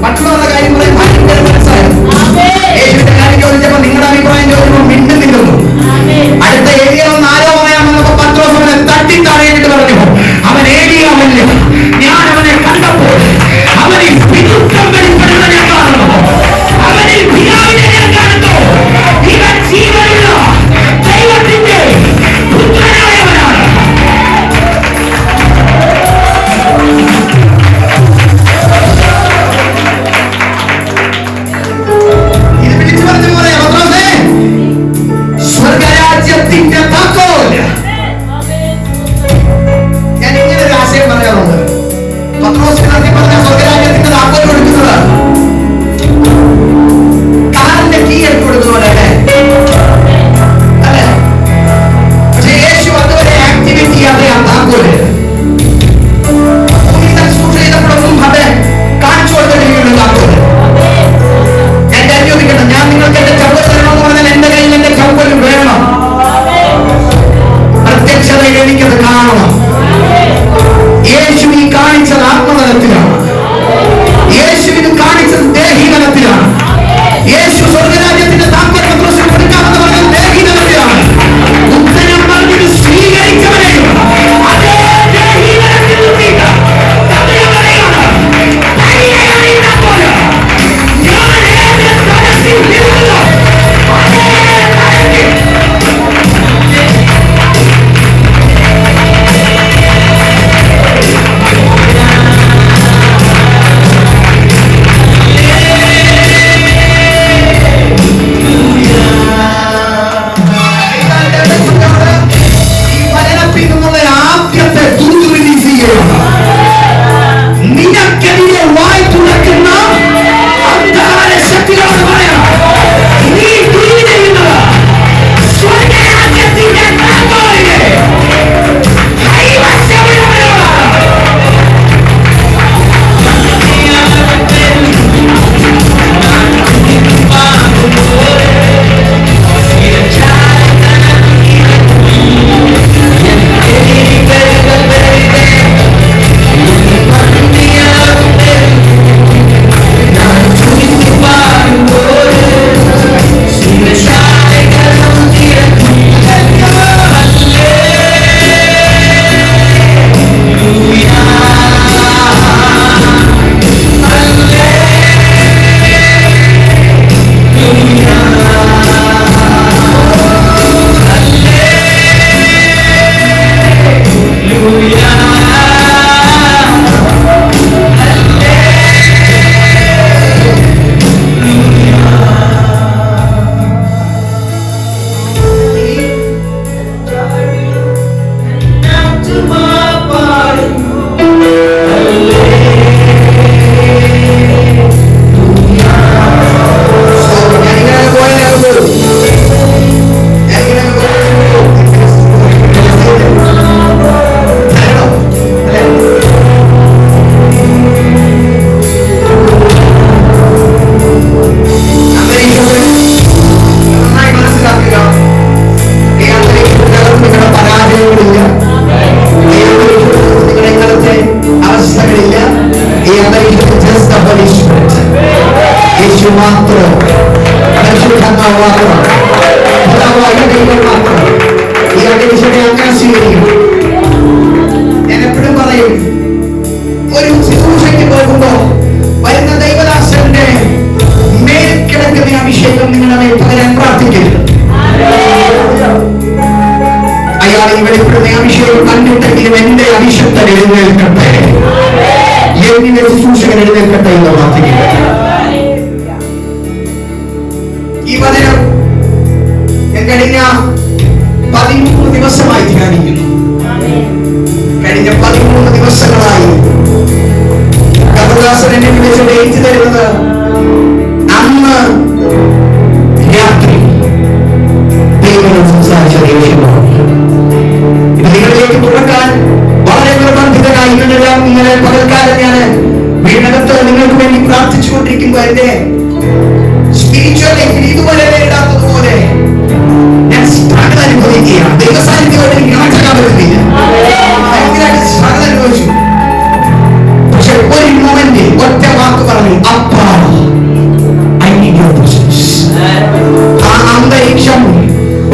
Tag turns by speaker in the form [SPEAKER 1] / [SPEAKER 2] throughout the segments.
[SPEAKER 1] മറ്റുള്ള കാര്യം പറയുന്നു. മാത്രം, പരിശുദ്ധാത്മാവ് മാത്രം, പിതാവായ ദൈവം മാത്രം ഈ അന്തരീക്ഷത്തെ അങ്ങനെ സ്വീകരിക്കും. ഞാൻ എപ്പോഴും പറയും, ഒരു ശുശ്രൂഷയ്ക്ക് പോകുമ്പോ വരുന്ന ദൈവദാസന്റെ മേൽ കിടക്കുന്ന അഭിഷേകം നിങ്ങളുടെ മേൽ പകരാൻ പ്രാർത്ഥിക്കരുത്. അയാൾ ഈ വെളിപ്പെടുന്ന അഭിഷേകം കണ്ടിട്ടെങ്കിലും എന്റെ അഭിഷക്തൻ എഴുന്നേൽക്കട്ടെ, എന്നിന്റെ ശുശ്രൂഷകൻ എഴുന്നേൽക്കട്ടെ എന്ന് പ്രാർത്ഥിക്കട്ടെ. ഈ വചനം ഞാൻ കഴിഞ്ഞ 13 ദിവസമായി ധ്യാനിക്കുന്നു. കഴിഞ്ഞ 13 ദിവസങ്ങളായി കർത്താദാസൻ എന്നെ വിളിച്ച് ഡേറ്റ് തരുന്നത് അന്ന് രാത്രി ദൈവം സംസാരിച്ച ദേഷ്യമാണ്. നിങ്ങളിലേക്ക് തുറക്കാൻ വളരെ നിർബന്ധിതനായി ഇന്നലെ പകൽക്കാലം ഞാൻ വീടിനകത്ത് നിങ്ങൾക്ക് വേണ്ടി പ്രാർത്ഥിച്ചുകൊണ്ടിരിക്കുമ്പോ എന്റെ സ്പിരിച്വൽ ലൈഫിൽ ഇതുവരെ നേരിടാത്തതുപോലെ ഞാൻ സ്ട്രഗിൾ അനുഭവിക്കുകയാണ്. ദൈവസാന്നിധ്യമായിട്ട് എനിക്ക് മാറ്റാൻ പറ്റുന്നില്ല. ഭയങ്കരമായിട്ട് സ്ട്രഗിൾ അനുഭവിച്ചു. പക്ഷെ ഒരു മൊമെന്റ് ഒറ്റ വാക്ക് പറഞ്ഞു, അപ്പാ ഐ നീഡ് യുവർ പ്രസൻസ്. ആ അന്തരീക്ഷം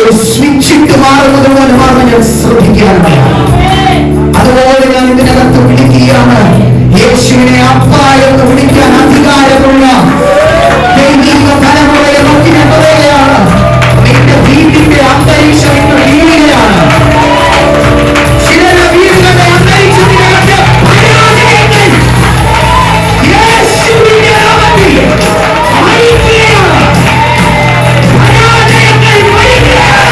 [SPEAKER 1] ഒരു സ്വിച്ച് ഇട്ട് മാറുന്നത് പോലെ മാറുന്ന ഞാൻ ശ്രദ്ധിക്കുകയാണ്. അതുപോലെ ഞാൻ ഇതിനകത്ത് വിളിക്കുകയാണ്, യേശുവിനെ അപ്പ എന്ന് വിളിക്കാൻ അധികാരമുള്ള ദൈവിക തലമുറയെ നോക്കി ഞാൻ പറയുകയാണ്, നിന്റെ വീടിന്റെ അന്തരീക്ഷം ഇന്ന് വീഴുകയാണ്. ചിലരുടെ വീടുകളുടെ അന്തരീക്ഷത്തിനകത്ത് പരാജയങ്ങൾ യേശുവിന്റെ നാമത്തിൽ മരിക്കുകയാണ്. പരാജയങ്ങൾ മരിക്കുകയാണ്.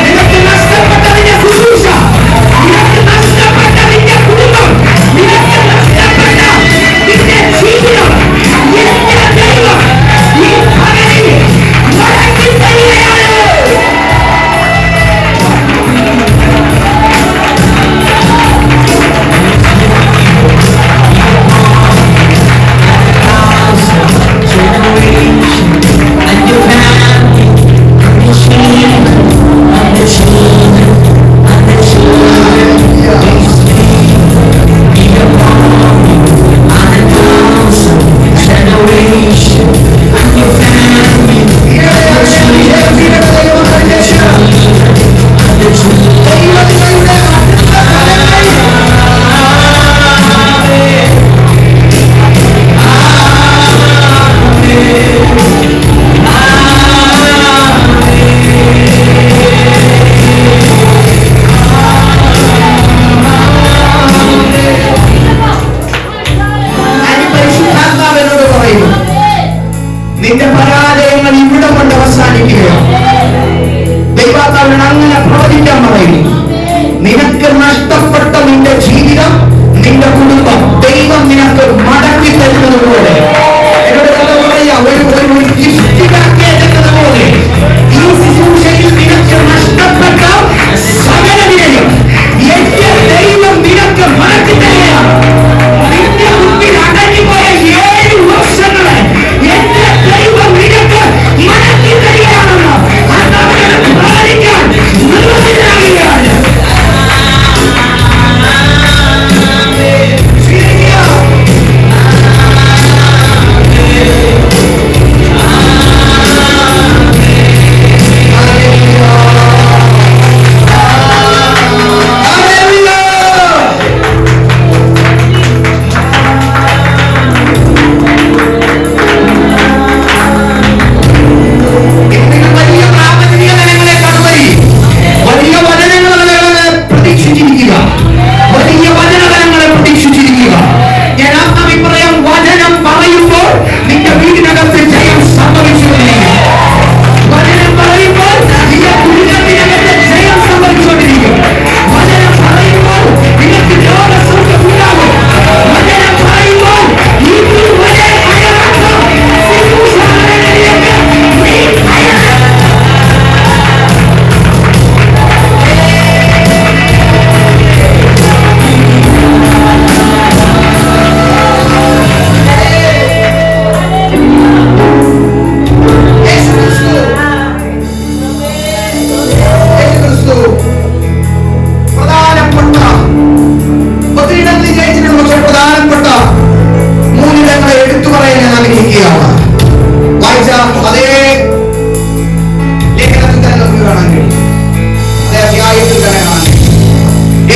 [SPEAKER 1] നിനക്ക് നഷ്ടപ്പെട്ട നിന്റെ ശുശ്രൂഷ, നിനക്ക് നഷ്ടപ്പെട്ട നിന്റെ കുടുംബം, നിനക്ക് നഷ്ടപ്പെട്ട നിന്റെ ജീവിതം, എന്റെ ദൈവം ഈ പകലിൽ മടക്കി തരികയാണ്. നിന്റെ പരാജയങ്ങൾ ഇവിടെ കൊണ്ട് അവസാനിക്കുകയാണ്. ദൈവാത്മാവിനോട് അങ്ങനെ പ്രവചിക്കാൻ പറയുന്നു. നിനക്ക് നഷ്ടപ്പെട്ട നിന്റെ ജീവിതം, നിന്റെ കുടുംബം ദൈവം നിനക്ക് മടക്കി തരുന്നത് പോലെ, എന്നോട് പറയാ, ഒരു ഗിഫ്റ്റിലാക്കിയത് പോലെ ഈ ശുശ്രൂഷയിൽ നിനക്ക് നഷ്ടപ്പെട്ട സകലതിനെയും എന്റെ ദൈവം നിനക്ക് മടക്കി തരികയാണ്. നിന്റെ മുമ്പിൽ അടങ്ങിപ്പോയ 7 വർഷങ്ങളെ എന്റെ ദൈവം നിനക്ക് മടക്കി തരികയാണെന്ന് അതവനെ പാലിക്കാൻ നിർബന്ധിതനാകുകയാണ്.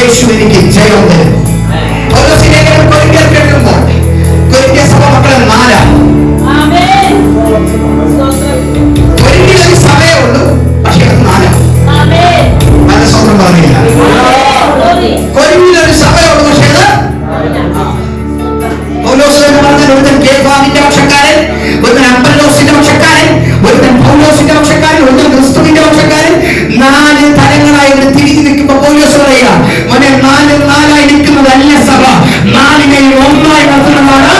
[SPEAKER 1] യേശു എനിക്ക് ജയം തരും. കൊരിന്ത്യ സഭ മക്കളെ 4. കൊരിന്ത്യയിൽ സഭയേ ഉള്ളൂ, പക്ഷെ അത് 4. നല്ല സ്വന്തം പറഞ്ഞില്ല. കൊരിന്ത്യയിൽ ഒരു സഭയുള്ളൂ, പക്ഷെ അത് പൗലോസ് എന്ന് പറഞ്ഞാൽ ഒരുത്തൻ കേഫാവിന്റെ പക്ഷക്കാരൻ, ഒരുത്തൻ അപ്പല്ലോസിന്റെ പക്ഷക്കാരൻ, ഒരുത്തൻ പൗലോസിന്റെ പക്ഷക്കാരൻ, ഒരുത്തൻ ക്രിസ്തുവിന്റെ പക്ഷക്കാരൻ. 4 തലങ്ങളായി ഇവിടെ തിരിഞ്ഞു നിൽക്കുമ്പോ പൗലോസ് പറയുക, മോനെ 4 നിൽക്കുന്നതല്ല സഭ, 4 ഒന്നായി നടത്തുന്നതാണ്.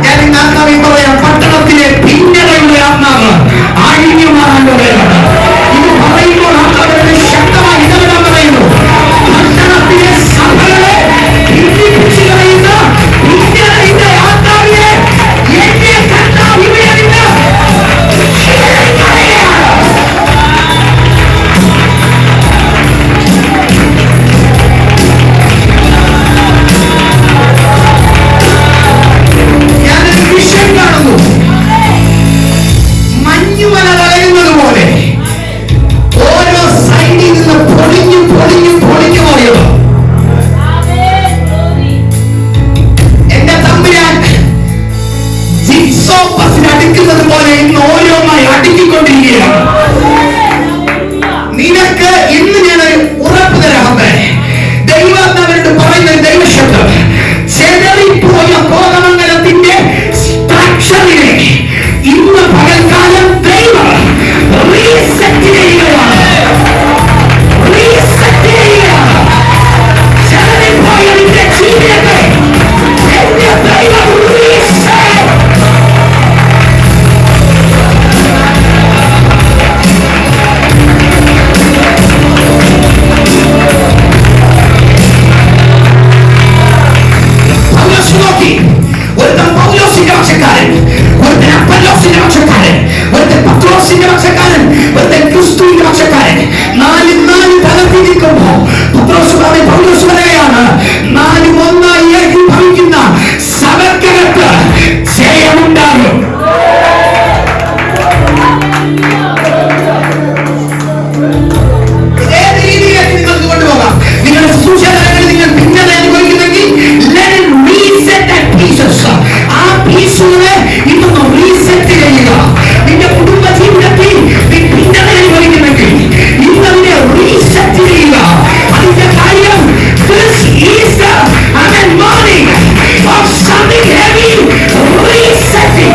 [SPEAKER 1] ഞാൻ ഇന്ന് ആത്മാവിൽ പറയാം, പട്ടണത്തിലെ ഭിന്നതയുടെ ആത്മാവ് അഴിഞ്ഞു മാറാനുള്ളവരാണ്. ഇത് പറയുമ്പോൾ ആത്മാവിന്റെ ശക്തമായി ഇടപെടാൻ പറയുന്നു. പട്ടണത്തിലെ സഭകളെ ഭിന്നിപ്പിച്ചു കളയുന്ന ഭിന്നതയുടെ ആത്മാവിനെ എന്റെ കർത്താവ് ഇവിടെ നിന്ന് ഞാനൊരു വിഷയം കാണുന്നു. മഞ്ഞുമല തകരുന്നത് പോലെ ഓരോ സൈഡിൽ നിന്ന് പൊളിഞ്ഞു പൊളിഞ്ഞു പൊളിഞ്ഞു പോയത്. എന്റെ തമ്പുരാൻ ജിപ്സോ പസിന് അടുക്കുന്നത് പോലെ ഇന്ന് ഓരോന്നായി അടുക്കിക്കൊണ്ടിരിക്കുകയാണ്. നിനക്ക് ഇന്ന് ഞാനൊരു ഉറപ്പ് തരാമേ, ദൈവാത്മാവരോട് പറയുന്ന ദൈവശബ്ദം, ചെതറിപ്പോയ കോതമംഗലത്തിന്റെ സ്ട്രക്ചറിനെ ഇന്ന് പകൽക്കാലം ദൈവം റീസെറ്റ് ചെയ്യുകയാണ്. റീസെറ്റ് ചെയ്യുകയാണ്. ചെതറിപ്പോയതിന്റെ ജീവിതത്തെ എന്റെ ദൈവം റീസെറ്റ്. പൗലോസ് നോക്കി, ഒരുത്തൻ പൗലോസിന്റെ പക്ഷക്കാരൻ, ഒരുത്തൻ അപ്പല്ലോസിന്റെ പക്ഷക്കാരൻ, ഒരുത്തൻ പത്രോസിന്റെ പക്ഷക്കാരൻ, ഒരുത്തൻ ക്രിസ്തുവിന്റെ പക്ഷക്കാരൻ. 4 തലത്തിൽ നിൽക്കുമ്പോ പൗലോസ് പറയുകയാണ്, 4 ഒന്നായി ഏകീഭവിക്കുന്ന സഭയ്ക്കകത്ത് ജയമുണ്ടാകും. ഏത് രീതിയിലേക്ക് നിങ്ങൾക്ക് കൊണ്ടുപോകാം. നിങ്ങളുടെ സുശേഷങ്ങളിൽ നിങ്ങൾ ഭിന്നത അനുഭവിക്കുന്നെങ്കിൽ let it reset that pieces. ആ പീസുകളെ ഇതൊന്ന് റീസെറ്റ് ചെയ്യുക. നിന്റെ കുടുംബ ജീവിതത്തിൽ നീ ഭിന്നത അനുഭവിക്കുന്നെങ്കിൽ ഇന്നതിനെ റീസെറ്റ് ചെയ്യുക. അതിന്റെ കാര്യം, this is the morning of something heavy resetting.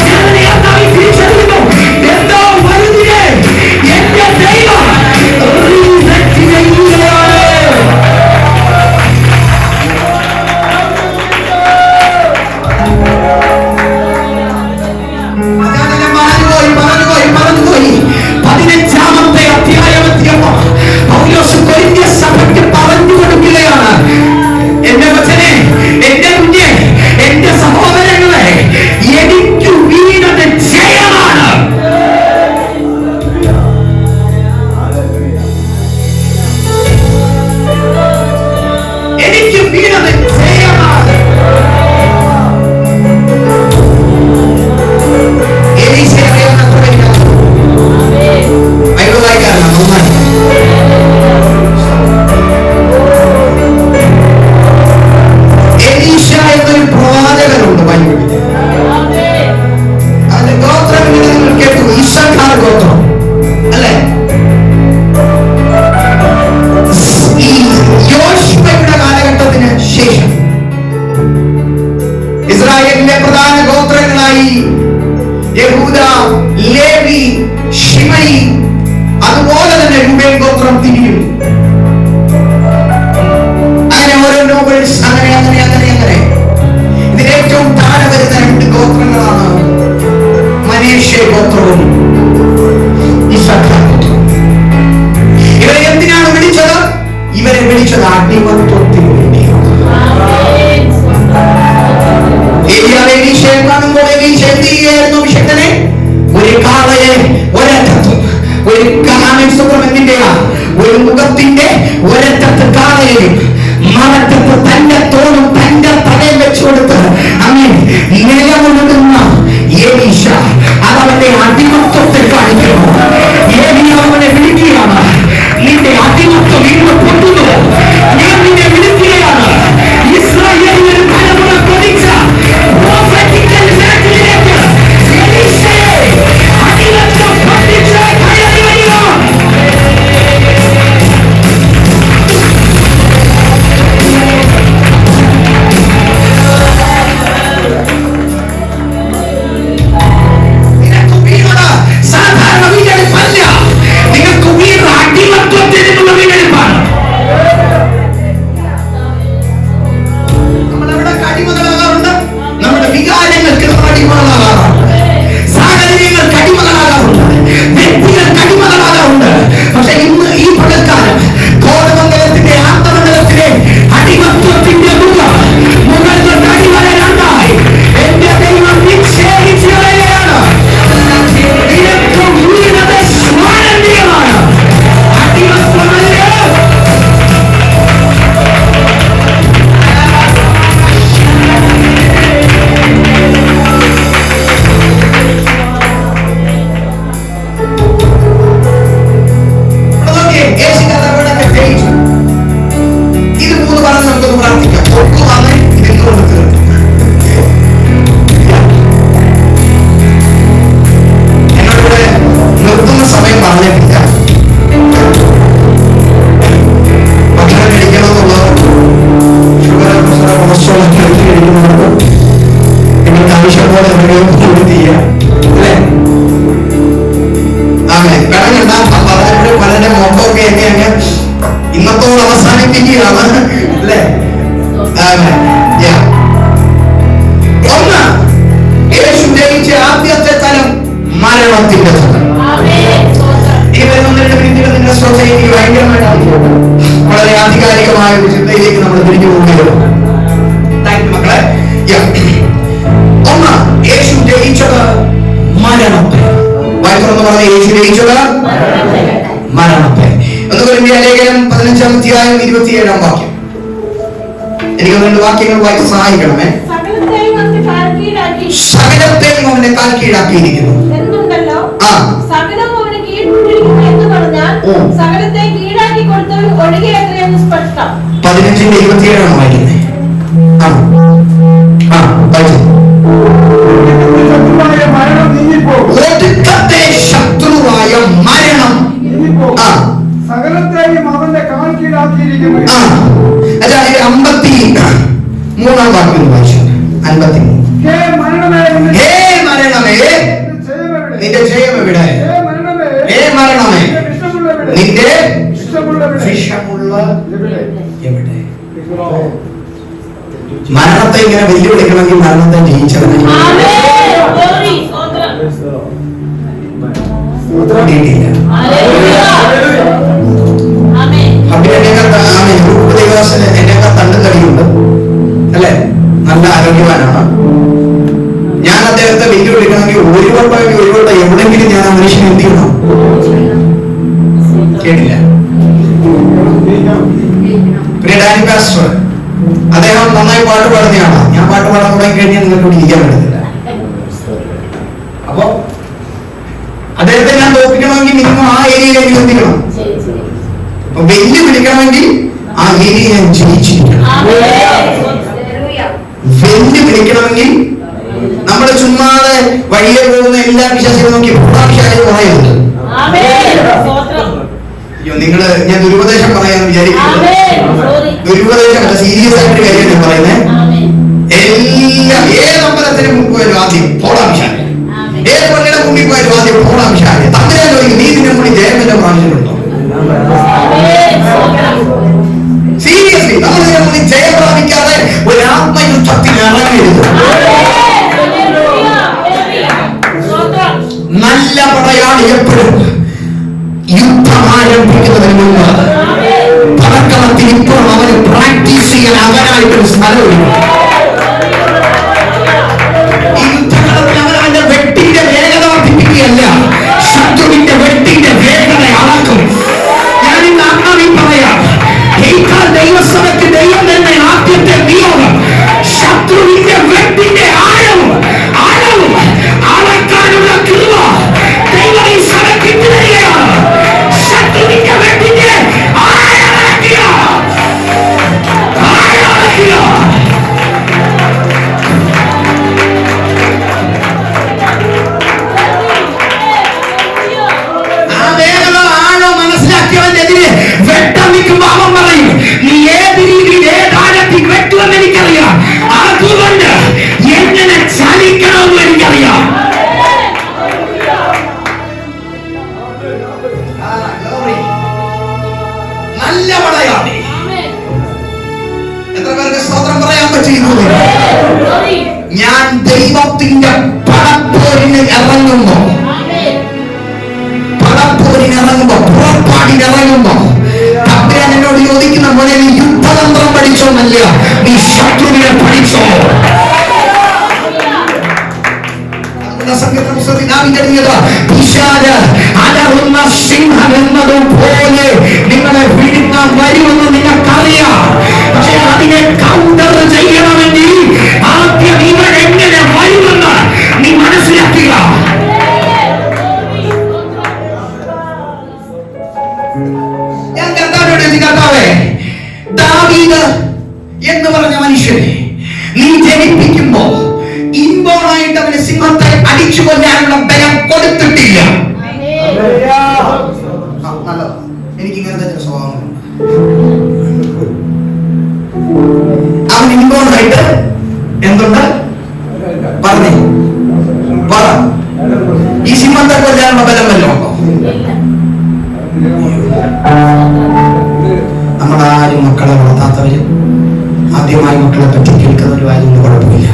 [SPEAKER 1] ഞാനതിനെ ആത്മാവിൽ തിരിച്ചറിയുന്നു. എന്തോ വലുതിനെ എന്റെ ദൈവം റീസെറ്റ് ചെയ്യുകയാണ്. ഞാനതിനെ മറന്നുപോയി. 15-ാമത്തെ അധ്യായമെത്തിയപ്പോ പൗലോസ് കൊരിന്ത്യ സഭയ്ക്ക് പറഞ്ഞു കൊടുക്കുകയാണ്, എന്റെ വചനെ, എന്റെ കുഞ്ഞെ, എന്റെ സഹോദരങ്ങളെ, എനിക്ക് വീണത് ജയമാണ്. എനിക്ക് വീണത് ജയമാണ്. എലീശ എന്നൊരു പ്രവാചകനുണ്ട് ബൈബിളിൽ. അതിന്റെ ഗോത്രം നിങ്ങൾ കേട്ടു, ഇസ്സാഖാർ ഗോത്രം അല്ലെ? ഈ യോശുവയുടെ കാലഘട്ടത്തിന് ശേഷം ഇസ്രായേലിലെ പ്രധാന ഗോത്രങ്ങളായി യഹൂദ, ലേവി, ശിമയി, അതുപോലെ തന്നെ രൂബേൻ ഗോത്രം തിരിയും. അങ്ങനെ ഓരോ നോബൽസ്, അങ്ങനെ അങ്ങനെ അങ്ങനെ അങ്ങനെ. ഇതിൽ ഏറ്റവും താഴെ വരുന്ന 2 ഗോത്രങ്ങളാണ് മനേശ്ശെ ഗോത്രവും ഇസ്സാഖാർ ഗോത്രവും. ഇവരെ എന്തിനാണ് വിളിച്ചത്? ഇവരെ വിളിച്ചത് അടിമത്വത്തിന് വേണ്ടിയാണ്. എലീശയെ കാണുമ്പോൾ എലീശ എന്ത് ചെയ്യുകയായിരുന്നു? അഭിഷേകനെ ഒരു കാളയെ ഒരറ്റത്തും ഒരു മുഖത്തിന്റെ ഒരറ്റത്ത് കാളയെയും മററ്റത്ത് തന്റെ തോളും തന്റെ തലയിൽ വെച്ചുകൊടുത്ത് അങ്ങനെ നിലകൊള്ളുന്ന എലീശ അതവന്റെ അടിമത്വം പറഞ്ഞിട്ടില്ല. ഭക്ഷണം കഴിക്കണമെന്നുള്ളത് ഷുഗർ, പ്രഷർ, കൊളസ്ട്രോൾ ഒക്കെ കഴിക്കുന്നവർക്ക് നിങ്ങൾക്ക് ആവശ്യം പോലെ ചെയ്യാം അല്ലേ? പലരുടെ മുഖമൊക്കെ എന്നെ ഇന്നത്തോട് അവസാനിപ്പിക്കുകയാണ് അല്ലേ? ഒന്ന്, യേശു ജയിച്ച ആദ്യത്തെ തലം മരണത്തിന്റെ തലം. ഈ വരുന്ന 2 മിനിറ്റുകൾ നിങ്ങളുടെ ശ്രദ്ധയ്ക്ക് ഭയങ്കരമായിട്ട് വളരെ ആധികാരികമായ ഒരു ചിന്തയിലേക്ക് നമ്മൾ തിരിഞ്ഞു പോവുകയാണ്. മക്കളെ, ഒന്ന്, യേശു ജയിച്ചത് മരണത്തെ. വായിത്തുറന്ന് പറഞ്ഞ യേശു ജയിച്ചത് മരണത്തെ. ഒന്ന് കൊരിന്ത്യർ ലേഖനം 15-ാം അധ്യായം 27-ാം വാക്യം. എനിക്ക് 2 വാക്യങ്ങൾ വായിച്ച് സഹായിക്കണമേ. സകലത്തെയും അവന്റെ കാൽ കീഴാക്കിയിരിക്കുന്നു. 15-27 വായിക്കുന്നത്. ഒടുക്കത്തെ ശത്രുവായ മരണം
[SPEAKER 2] സകലത്തെയും അവന്റെ കാൽ കീഴാക്കിയിരിക്കുന്നു.
[SPEAKER 1] 53-ാം വാക്യം വായിച്ചു. 53. ഹേ മരണമേ, നിന്റെ ജയം എവിടെ? ഹേ മരണമേ, നിന്റെ വിഷമുള്ള എവിടെ? മരണത്തെ ഇങ്ങനെ വെല്ലുവിളിക്കണമെങ്കിൽ മരണത്തെ ജയിച്ചവനെ എന്നേക്കാൾ തണ്ടും തടിയുണ്ട് അല്ലെ, നല്ല ആരോഗ്യവാനാണ്. ഞാൻ അദ്ദേഹത്തെ വെല്ലുവിളിക്കണമെങ്കിൽ ഒരു വട്ടം എവിടെങ്കിലും ഞാൻ ആ മനുഷ്യനെ എന്ത് ചെയ്യണം? കേട്ടില്ല. പിന്നെ ഡാനി പാസ്റ്റർ, അദ്ദേഹം നന്നായി പാട്ട് പാടുന്നതാണ്. ഞാൻ പാട്ട് പാടാൻ തുടങ്ങി കഴിഞ്ഞാൽ നിങ്ങൾക്ക് ഇരിക്കാൻ പറ്റത്തില്ല. അപ്പൊ അദ്ദേഹത്തെ ഞാൻ തോൽപ്പിക്കണമെങ്കിൽ മിനിമം ആ ഏരിയയിലേക്ക് എത്തിക്കണം. അപ്പൊ വെല്ലുവിളിക്കണമെങ്കിൽ ആ ഏരിയ ഞാൻ ജയിച്ചിരിക്കണം. വെല്ലുവിളിക്കണമെങ്കിൽ നമ്മൾ ചുമ്മാതെ വഴിയെ പോകുന്ന എല്ലാ വിശ്വാസികളും നോക്കി പൂർണ്ണാഭിഷാചം പറയുന്നുണ്ട്. നിങ്ങള് ഞാൻ ദുരുപദേശം പറയാന്ന് വിചാരിക്കുന്നത്. ദുരുപദേശം സീരിയസ് ആയിട്ട് കാര്യം ഞാൻ പറയുന്നത്. എല്ലാം ഏത് അമ്പലത്തിന് മുമ്പ് പോയാലും ആദ്യം പോടാഭിഷാചം, ഏത് പള്ളിയുടെ മുമ്പിൽ പോയാലും ആദ്യം പോടാഭിഷാചം. തമ്മിലാൻ ചോദിക്കും, നീ ഇതിനെ കൂടി ജയമെല്ലാം പ്രാപിച്ചിട്ടുണ്ടോ? സീരിയസ്ലി നമ്മൾ ഇതിനെ കൂടി ജയം പ്രാപിക്കാതെ ഒരു ആത്മയുദ്ധത്തിന് ഇറങ്ങരുത്. നല്ല പടയാളി എപ്പോഴും യുദ്ധം ആരംഭിക്കുന്നതിന് മുമ്പ് പടക്കളത്തിൽ ഇപ്പോഴും അവന് പ്രാക്ടീസ് ചെയ്യാൻ അവനായിട്ടൊരു സ്ഥലമില്ല. ഈ യുദ്ധകളത്തിൽ അവൻ അവന്റെ വെട്ടിന്റെ വേഗത വർദ്ധിപ്പിക്കുകയല്ല, ശത്രുവിന്റെ വെട്ടിന്റെ വേഗത അളക്കും. ഞാൻ ഇന്ന് അണ്ണാവി പറയാം, ദൈവസഭയ്ക്ക് ദൈവം തന്നെ ആദ്യത്തെ നിയോഗം ശത്രുവിന്റെ വെട്ടിന്റെ ആഴവും അളക്കാനുള്ള കൃപ ദൈവം ഈ സഭയ്ക്ക് തരികയാണ്. ശത്രുവിന്റെ വെട്ടിന്റെ ആഴമളക്കുക. ആ വേഗത ആഴം മനസ്സിലാക്കിയവനെതിരെ വെട്ടം നിൽക്കുമ്പോ അവൻ പറയും, നീ ഏത് രീതിയിൽ ഏതാഴത്തിൽ വെട്ടുമെന്ന് എനിക്കറിയാം, അതുകൊണ്ട് എങ്ങനെ ചലിക്കണമെന്ന് എനിക്കറിയാം. നല്ല പടയാളി. എത്ര പേർക്ക് സ്തോത്രം പറയാൻ പറ്റിയിരുന്നു? ഞാൻ ദൈവത്തിന്റെ പടപ്പോരിന് ഇറങ്ങുമ്പോ പുറപ്പാടിനിറങ്ങുമ്പോ കർത്താവ് എന്നോട് ചോദിക്കുന്ന പോലെ നീ യുദ്ധതന്ത്രം പഠിച്ചോന്നല്ല, നീ ശത്രുവിനെ പഠിച്ചോ. അലറുന്ന സിംഹം എന്നതുപോലെ നിങ്ങളെ വിഴുങ്ങാൻ വരുമെന്ന് നിങ്ങൾക്കറിയാം. പക്ഷെ അതിനെ കൗണ്ടർ ചെയ്യണമെങ്കിൽ ആദ്യം ഇവൻ എങ്ങനെ വരുമെന്ന് നീ മനസ്സിലാക്കുക. ഞാൻ കർത്താവിനോട് കർത്താവേ, ദാവീദ് എന്ന് പറഞ്ഞ മനുഷ്യനെ നീ ജനിപ്പിക്കുമ്പോ ഇൻബോണായിട്ട് അവന് സിംഹത്തെ അടിച്ചു കൊല്ലാനുള്ള ബലം കൊടുത്തിട്ടില്ല. നമ്മളാരും മക്കളെ വളർത്താത്തവര് ആദ്യമായി മക്കളെ പറ്റി കേൾക്കുന്നവരുമായതൊന്നും കുഴപ്പമില്ല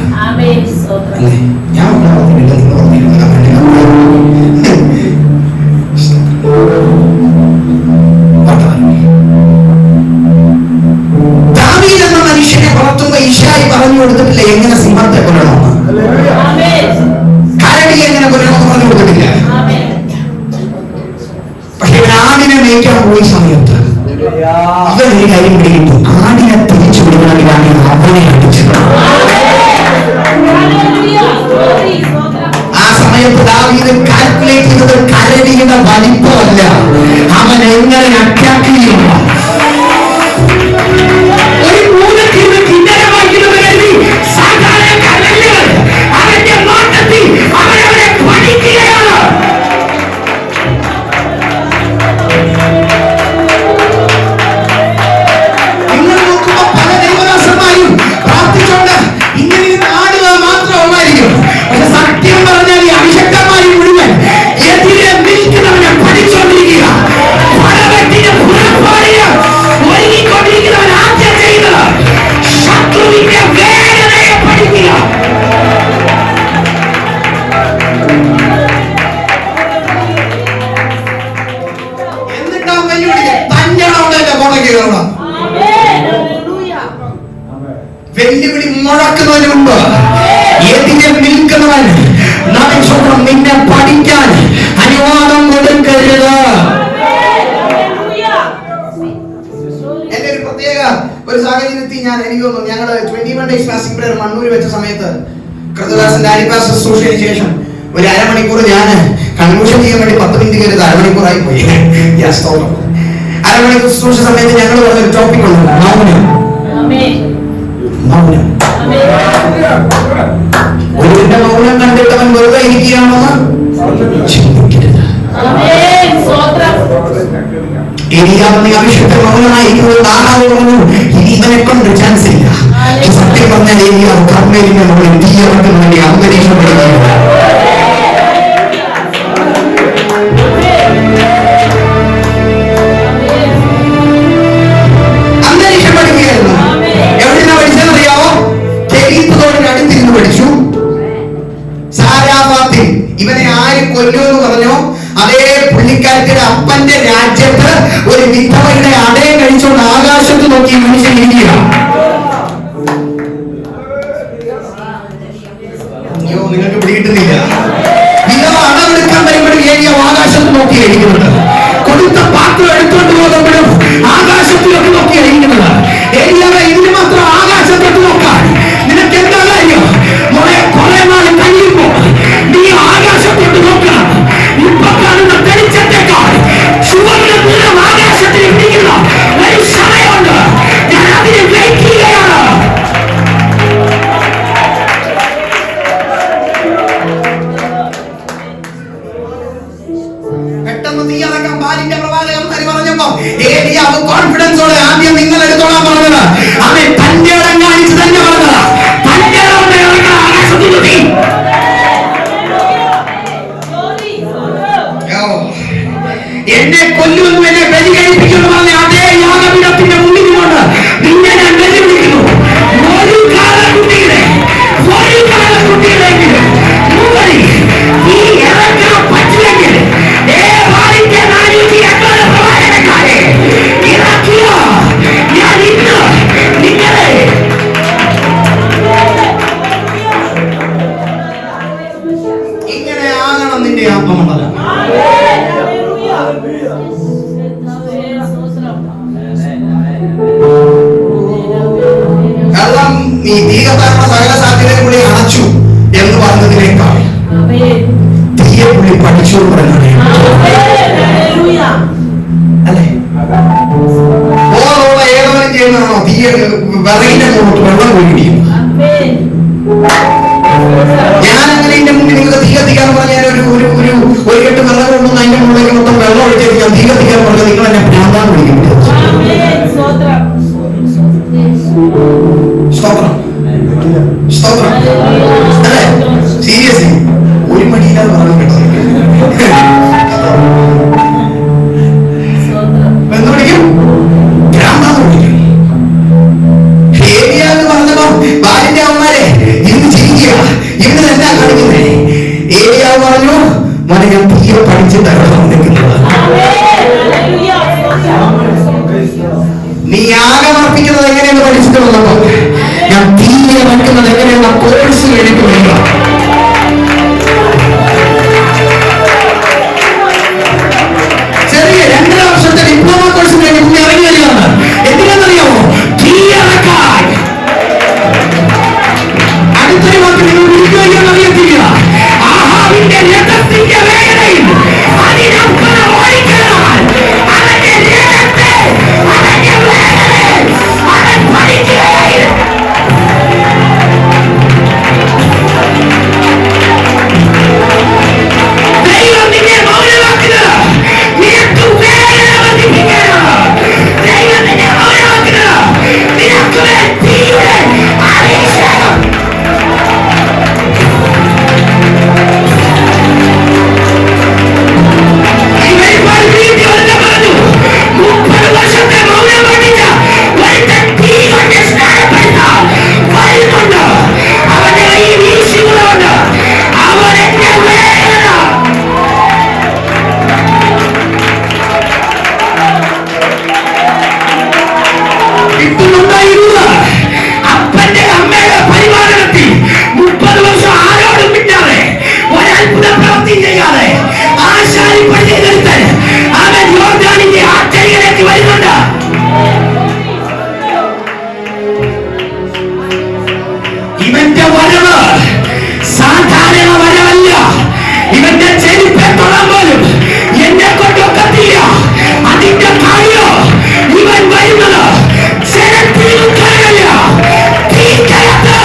[SPEAKER 1] അല്ലേ? ഞാൻ മക്കളെ വളർത്തിയില്ല, നിങ്ങൾ ദാവീദ് എന്ന മനുഷ്യനെ വളർത്തുമ്പോ ഈശായി പറഞ്ഞു കൊടുത്തിട്ടില്ല എങ്ങനെ സിംഹത്തെ കൊല്ലണമെന്ന്, കരടി എങ്ങനെ കൊല്ലണമെന്ന് പറഞ്ഞു കൊടുത്തിട്ടില്ല. പക്ഷെ ഇവൻ ആടിനെ മേയ്ക്കാൻ പോയി സമയത്ത് ഇവനൊരു കാര്യം പിടികിട്ടു, ആടിനെ തിരിച്ചു വിടുകയാണെങ്കിൽ അവനെ അടിച്ചത്. ആ സമയത്ത് ദാവീദ് കാൽക്കുലേറ്റ് ചെയ്തത് കരടിയുടെ വലിപ്പമല്ല, അവൻ എങ്ങനെ അറ്റാക്ക് ചെയ്യുന്നു. ഒരു മൂലത്തിൽ കിന്നരമായിരുന്നവരതി സാധാരണ കരടികൾ അവന്റെ നോട്ടത്തിൽ അവരവരെ പഠിക്കുകയാണ്. നിങ്ങൾ നോക്കുമ്പോ പല ദൈവദാസന്മാരും പ്രാർത്ഥിച്ചോണ്ട് ഇങ്ങനെ ആടുക മാത്രമായിരിക്കും. പക്ഷെ സത്യം പറഞ്ഞാൽ ഈ അഭിഷക്തന്മാർ മുഴുവൻ എതിരെ നിൽക്കുന്നവനെ പഠിച്ചുകൊണ്ടിരിക്കുക. പലവറ്റിന് പുറപ്പാടിന് ഒരുങ്ങിക്കൊണ്ടിരിക്കുന്നവൻ ആദ്യം ചെയ്യുന്നത് ശത്രുവിന്റെ വേദനയെ പഠിക്കുക. എന്നിട്ടാവും വെല്ലുവിളിക്കുക, തന്റെ അവിടെ കോണ കയറണം. വെല്ലുവിളി മുഴക്കുന്നതിന് മുമ്പ് എതിരെ നിൽക്കുന്നവൻ നിന്നെ പഠിക്കാൻ അനുവാദം കൊടുക്കരുത്. എന്റെ ഒരു പ്രത്യേക ഒരു സാഹചര്യത്തിൽ എനിക്ക് തോന്നുന്നു, ഞങ്ങള് 21 days fasting prayer മണ്ണൂര് വെച്ച സമയത്ത് കൃതദാസന്റെ അരിപ്പാസ് ശുശ്രൂഷയ്ക്ക് ശേഷം ഒരു അരമണിക്കൂർ ഞാൻ കൺക്ലൂഷൻ ചെയ്യാൻ വേണ്ടി 10 മിനിറ്റ് കയറി അരമണിക്കൂറായി പോയി. അരമണിക്കൂർ ശുശ്രൂഷ സമയത്ത് ഞങ്ങൾ പറഞ്ഞൊരു ടോപ്പിക് ഉണ്ട്, മൗനം. മൗനം. ഒരുവിന്റെ മൗനം കണ്ടിട്ടവൻ വെറുതെ ഇരിക്കുകയാണെന്ന് ചിന്തിക്കരുത്. ഏലിയാവിനെ അഭിഷേകത്തെ മൗനമായിരിക്കുന്നത് താനാവ് പറഞ്ഞു, ഇനി ഇവനെ കൊണ്ട് ചാൻസ് ഇല്ല. സത്യം പറഞ്ഞാൽ ഏലിയാവ് കർമ്മേലിന്റെ മുകളിൽ തീയറത്തിന് വേണ്ടി അന്തരീക്ഷപ്പെടുകയാണ്. അന്തരീക്ഷപ്പെടുകയായിരുന്നു. എവിടെയാണ് പഠിച്ചതെന്നറിയാവോ? കെരീത്തോടിന് അടുത്തിരുന്ന് പഠിച്ചു. സാരാഫാത്തിൽ ഇവനെ ആര് കൊല്ലുമെന്ന് പറഞ്ഞോ, അതേ പുള്ളിക്കാരത്തിന്റെ അപ്പന്റെ രാജ്യത്ത് ഒരു വിധവയുടെ അടയം കഴിച്ചുകൊണ്ട് ആകാശത്ത് നോക്കി മനുഷ്യൻ ഇരിക്കുക. അയ്യോ, നിങ്ങൾക്ക് പിടികിട്ടുന്നില്ല. വിധവ അടവെടുക്കാൻ വരുമ്പോഴും ഏരിയ ആകാശത്ത് നോക്കിയിരിക്കുന്നുണ്ട്. കൊടുത്ത പാത്രം എടുത്തോണ്ട് പോകുമ്പോഴും ആകാശത്തിലൊക്കെ നോക്കിയിരിക്കുന്നത്. ഏരിയാവെ ഇതിന് മാത്രം ആകാശത്തോട്ട് നോക്കാൻ നിനക്ക് എന്താ കാര്യം? കുറെ നാൾ കഴിയുമ്പോ നീ ആകാശത്തോട്ട് നോക്കണം. ഇപ്പൊ കാണുന്ന തെളിച്ചത്തേക്കാൾ ചുവന്ന നിറം ആകാശത്തിൽ പിടിക്കുന്ന ഒരു സമയമുണ്ട്. ഞാൻ അതിന് വെയിറ്റ് ചെയ്യുകയാണ്. പെട്ടെന്ന് തീ അടക്കം ബാലിന്റെ പ്രവാചകൻ പറഞ്ഞപ്പോ ഏലിയാവ് കോൺഫിഡൻസോടെ ആദ്യം നിങ്ങൾ എടുത്തോളാൻ പറഞ്ഞത്. അവൻ തന്റെ ഇടം കാണിച്ച് തന്നെ പറഞ്ഞത്. തന്റെ ആകാശത്തിൽ തീ. എന്നെ കൊല്ലുമെന്നും എന്നെ ബലി കഴിപ്പിക്കുമെന്ന് പറഞ്ഞ അതേ യാഗപീഠത്തിന്റെ മുന്നിൽ കൊണ്ട് നിന്നെ ഞാൻ വെല്ലുവിളിക്കുന്നു. ഒരു കാലക്കുട്ടിയുടെ മുകളിൽ നീ ഇറക്കാൻ പറ്റില്ലെങ്കിൽ ഇറക്കിയ ഞാൻ ഇന്ന് നിങ്ങളെ ഇങ്ങനെ ആകണം നിന്റെ ആത്മമണ്ഡലം. കാരണം നീ തീകത്താനുള്ള സകല സാധ്യതയെ കൂടി അടച്ചു എന്ന് പറഞ്ഞതിനേക്കാൾ തീയെ പുള്ളി പഠിച്ചു എന്ന് പറഞ്ഞത് അല്ലേ? ഓരോടെ ഏതോരം ചെയ്യുന്നതാണോ തീയെ വിറകിന്റെ മുന്നോട്ട് വെള്ളം ഒഴിക്കും. ഞാനങ്ങനെ എന്റെ മുന്നിൽ നിങ്ങൾക്ക് തീ കത്തിക്കാന്ന് പറഞ്ഞാൽ ഒരു കെട്ട് വെള്ളം കൊണ്ടുവന്ന് അതിന്റെ മുകളിലേക്ക് മൊത്തം വെള്ളം ഒഴിച്ചിട്ട് ഞാൻ തീ കത്തിക്കാൻ പറഞ്ഞത് നിങ്ങൾ എന്നെ ഭ്രാന്താന്ന് വിളിക്കും. സ്തോത്രം, സ്തോത്രം. അല്ലേ? സീരിയസ്ലി ഒരു മടിയില്ലാതെ പറഞ്ഞു കേട്ടോ. നീ യാഗം അർപ്പിക്കുന്നത് എങ്ങനെയെന്ന് പഠിച്ചിട്ട് വന്നപ്പോ ഞാൻ തീരെ വയ്ക്കുന്നത് എങ്ങനെയുള്ള കോഴ്സ് കഴിഞ്ഞിട്ട് വരിക. ചെറിയ 2.5 വർഷത്തെ ഡിപ്ലോമ കോഴ്സ് കഴിഞ്ഞ് പുള്ളി ഇറങ്ങി വരികയാണ്. എന്തിനാണെന്നറിയാമോ? തീയറക്കാൻ. അടുത്തൊരു വാക്ക് നിങ്ങൾ വിളിക്കുകയെന്ന് അറിയത്തില്ല. ആഹാവിന്റെ രഥത്തിന്റെ വേഗതയിൽ അതിനപ്പുറം ഓടിക്കാൻ അവന്റെ രഥത്തെ അവന്റെ വേഗതയിൽ അവൻ പഠിക്കുകയായിരുന്നു. ദൈവം നിന്നെ മൗനമാക്കുന്നത് നിനക്ക് വേഗത വർദ്ധിപ്പിക്കാനാണ്. ദൈവം നിന്നെ മൗനമാക്കുന്നത് നിനക്ക് തീയുടെ അഭിഷേകം. അപ്പന്റെ അമ്മയുടെ പരിപാലനത്തിൽ 30 വർഷം ആരോടും പിന്നാലെ ഒരത്ഭുത പ്രവൃത്തി ചെയ്യാതെ ആശാരിപ്പടിയെടുത്ത് അവൻ യോർദാനിന്റെ ആറ്റയിലേക്ക് വരുന്നുണ്ട്. ഇവന്റെ വരവ് സാധാരണ വരവല്ല. ഇവന്റെ ചെരുപ്പെ തൊടാൻ പോലും എന്നെ കൊണ്ടൊക്കത്തില്ല. അതിന്റെ കാര്യോ ഇവൻ വരുന്നത് ജനത്തിനും കാര്യമില്ല. തീക്കകത്ത്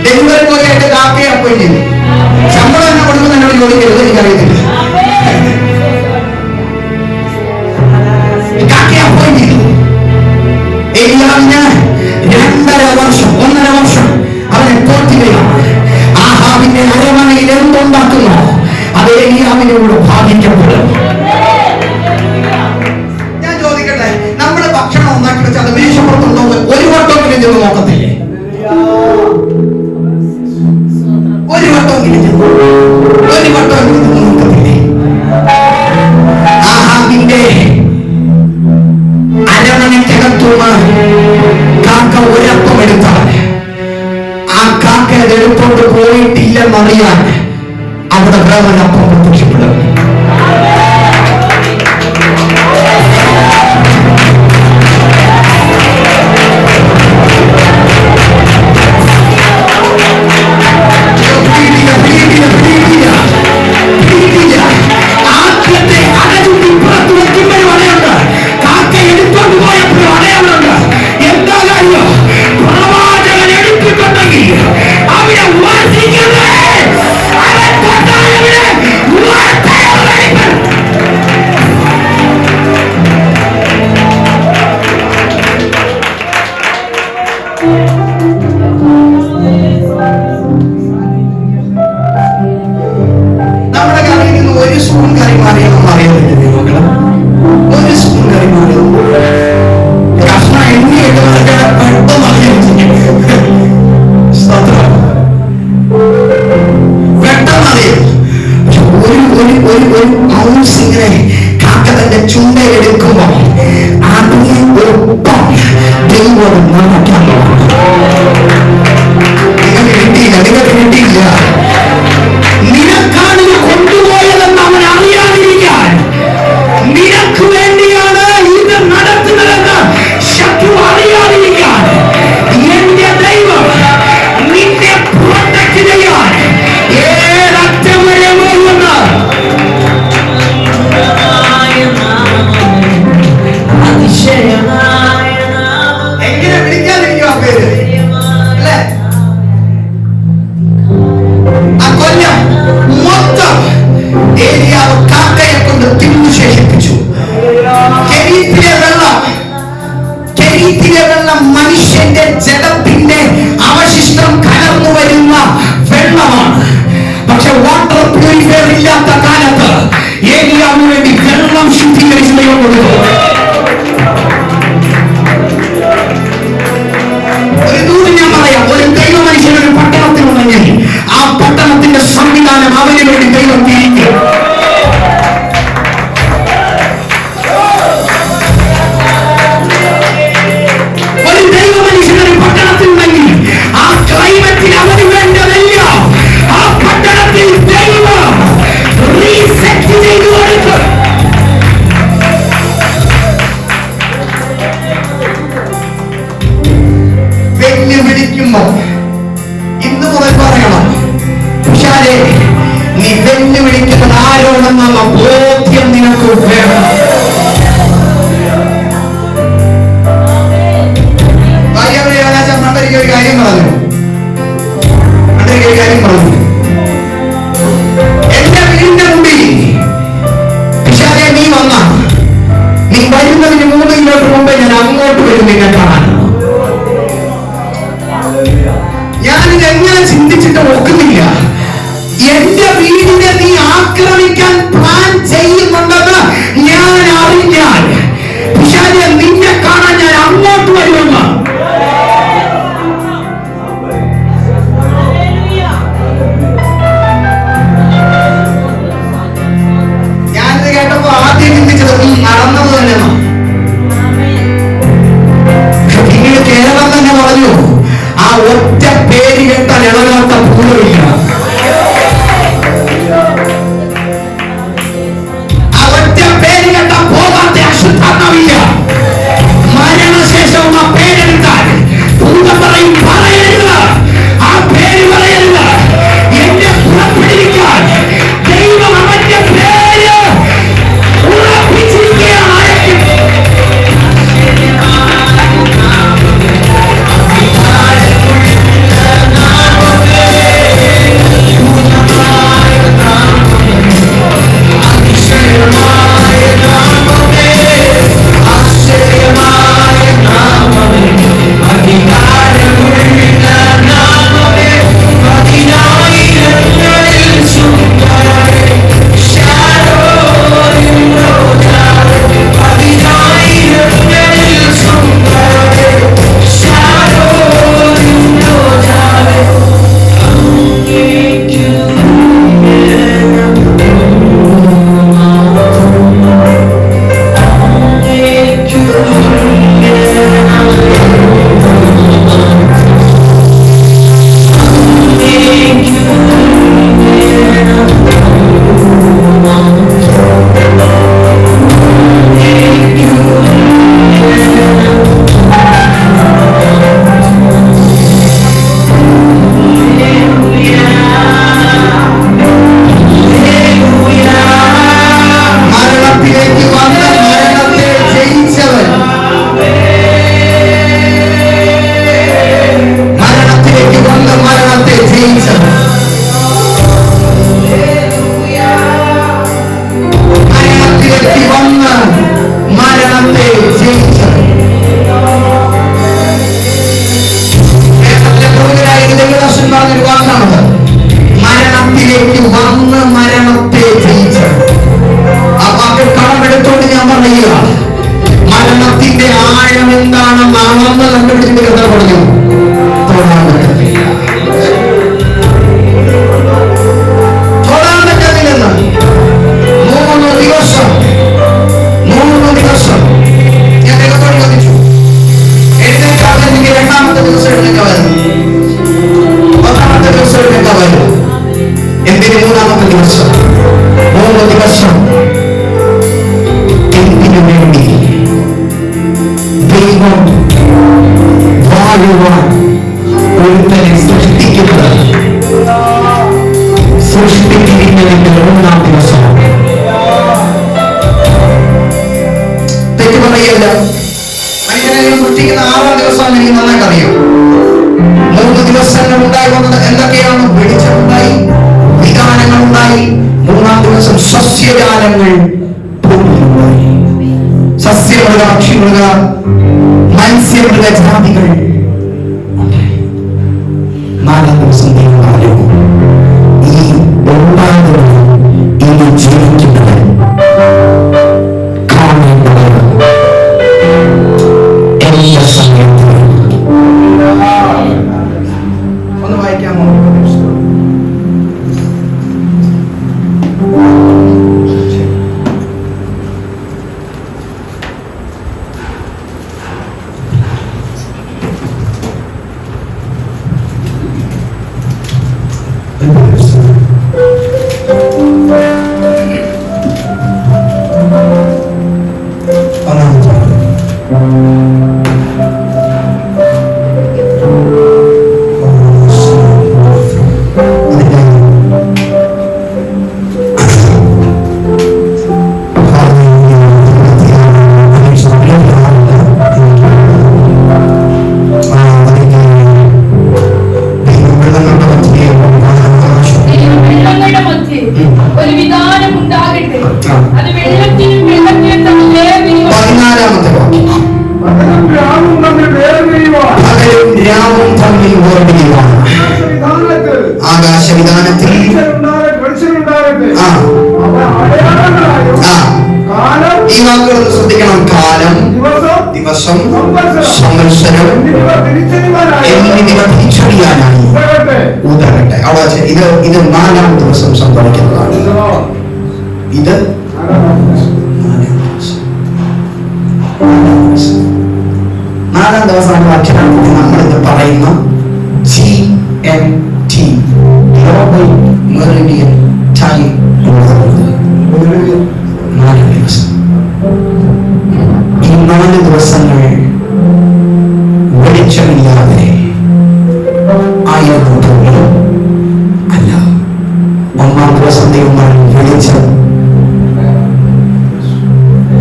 [SPEAKER 1] ഡെലിവറി ബോയായിട്ട് കാക്കയെ അപ്പോയിന്റ് ചെയ്തു. ശമ്പളം തന്നെ കൊടുക്കുന്ന എന്നോട് ചോദിക്കരുത്, എനിക്കറിയത്തില്ല. കാക്കയെ അപ്പോയിന്റ് ചെയ്തു. ഏലിയാവിന് 1.5 വർഷം അവനെ തോൽക്കുകയാണ്. ആഹാബിന്റെ അരമനയിൽ എന്തുണ്ടാക്കുന്നു അത് ഏലിയാവിനോട് ബാധിക്കപ്പെടും. ഞാൻ ചോദിക്കട്ടെ, നമ്മള് ഭക്ഷണം ഉണ്ടാക്കി വെച്ചാൽ അത് മേശപ്പുറത്തുണ്ടോ ഒരു വട്ടമെങ്കിലും ചെന്ന് നോക്കത്തില്ലേ? ഒരു വട്ടമെങ്കിലും നോക്കത്തില്ലേ? ആഹാബിന്റെ അരമനയ്ക്കകത്തുനിന്ന് കാക്ക ഒരപ്പം എടുത്താൽ ആ കാക്ക അത് എടുത്തോണ്ട് പോയിട്ടില്ലെന്നറിയാൻ അവിടെ വേറൊരപ്പം പ്രത്യക്ഷപ്പെടും. ചുണ്ടയെടുക്കുമ്പോൾ അതിനെ ഒപ്പം ദൈവം നടക്കാമോ? നിങ്ങൾക്ക് കിട്ടിയില്ല. നിനക്കാണ് കൊണ്ടുപോയതെന്ന് അവൻ അറിയാതിരിക്കാൻ, നിനക്ക് വേണ്ടിയാണ് ഇത് നടത്തുന്നതെന്ന് ശത്രു അറിയാതിരിക്കാൻ എന്റെ ദൈവം നിന്നെ പ്രൊട്ടക്ട് ചെയ്യാൻ വാട്ടർ പ്യൂരിഫയർ ഇല്ലാത്ത കാലത്ത് ഏലിയാവിന് വേണ്ടി വെള്ളം ശുദ്ധീകരിച്ച് ദൈവം കൊടുത്തു. ഒരു ദൂത് ഞാൻ പറയാം. ഒരു ദൈവ മനുഷ്യൻ ഒരു പട്ടണത്തിലുണ്ടെങ്കിൽ ആ പട്ടണത്തിന്റെ സംവിധാനം അവന് വേണ്ടി ദൈവം തിരിക്കും. ഒരു ദൈവ മനുഷ്യൻ ഒരു പട്ടണത്തിലുണ്ടെങ്കിൽ ആ ക്ലൈമറ്റിൽ അവന് വേണ്ടതെല്ലാം ആ പട്ടണത്തിൽ ദൈവം റീസെറ്റ് ചെയ്തു കൊടുക്കും. വെല്ലുവിളിക്കുമ്പോ ഇന്ന് മുതൽ പറയണം, പക്ഷേ നീ വെല്ലുവിളിക്കുന്നത് ആരോടെന്നുള്ള ബോധ്യം നിനക്ക് വേണം. ഒരു കാര്യം പറഞ്ഞു, എന്റെ വീടിന്റെ മുമ്പിൽ പിശാചേ നീ വന്ന, നീ വരുന്നതിന് 3 കിലോമീറ്റർ മുമ്പേ ഞാൻ അങ്ങോട്ട് വരും നിന്നെ കാണാൻ. ഞാനിത് എങ്ങനെ ചിന്തിച്ചിട്ട് നോക്കുന്നില്ല. എന്റെ വീടിനെ നീ ആക്രമിക്കാൻ പ്ലാൻ ചെയ്യുന്നുണ്ടെന്ന് ഞാൻ അറിഞ്ഞാൽ പിശാചേ നിന്നെ കാണാൻ ഞാൻ അങ്ങോട്ട് വരുമെന്ന്. ഞാനിത് കേട്ടപ്പോ ആദ്യം ചിന്തിച്ചത് നീ നടന്നത് തന്നെയാണ്. പിന്നീട് കേരളം തന്നെ പറഞ്ഞു, ആ ഒറ്റ പേര് കേട്ടാൽ ഇളകാത്ത ഭൂമിയില്ല. ആ ഒറ്റ പേര് കേട്ടാൽ പോകാത്ത അശുദ്ധാത്മാവില്ല. മരണശേഷം ആ പേരെടുത്താൽ ഭൂതം പറയും പറയരുത്, ആ പേര് പറയരുത്. എന്നെ പുറപ്പെടുവിക്കാൻ ദൈവം അവന്റെ പേര് ഉറപ്പിച്ചിരിക്കുകയാണ്. മത്സ്യമൃഗജാതികൾ. 4 ദിവസം ഈ ആകാശവിധാനത്തിൽ ഈ വാക്കുകളൊന്ന് ശ്രദ്ധിക്കണം. കാലം, ദിവസം, സംവത്സരം എന്നിവ തിരിച്ചറിയാനായി ഉദരട്ടെ. അവിടെ ഇത് 4-ാം ദിവസം സംഭവിക്കുന്നതാണ്. ഇത് 4-ാം ദിവസമാണ് അക്ഷരാർത്ഥത്തിൽ നമ്മളിത് പറയുന്ന GMT, ഗ്ലോബൽ മെറിഡിയൻ ടൈം. 4 ദിവസം. ഈ 4 ദിവസങ്ങൾ വെളിച്ചമില്ലാതെ ആയിരുന്നു ഭൂമി. അല്ല, 1-ാം ദിവസം ദൈവമാണ് വെളിച്ചം.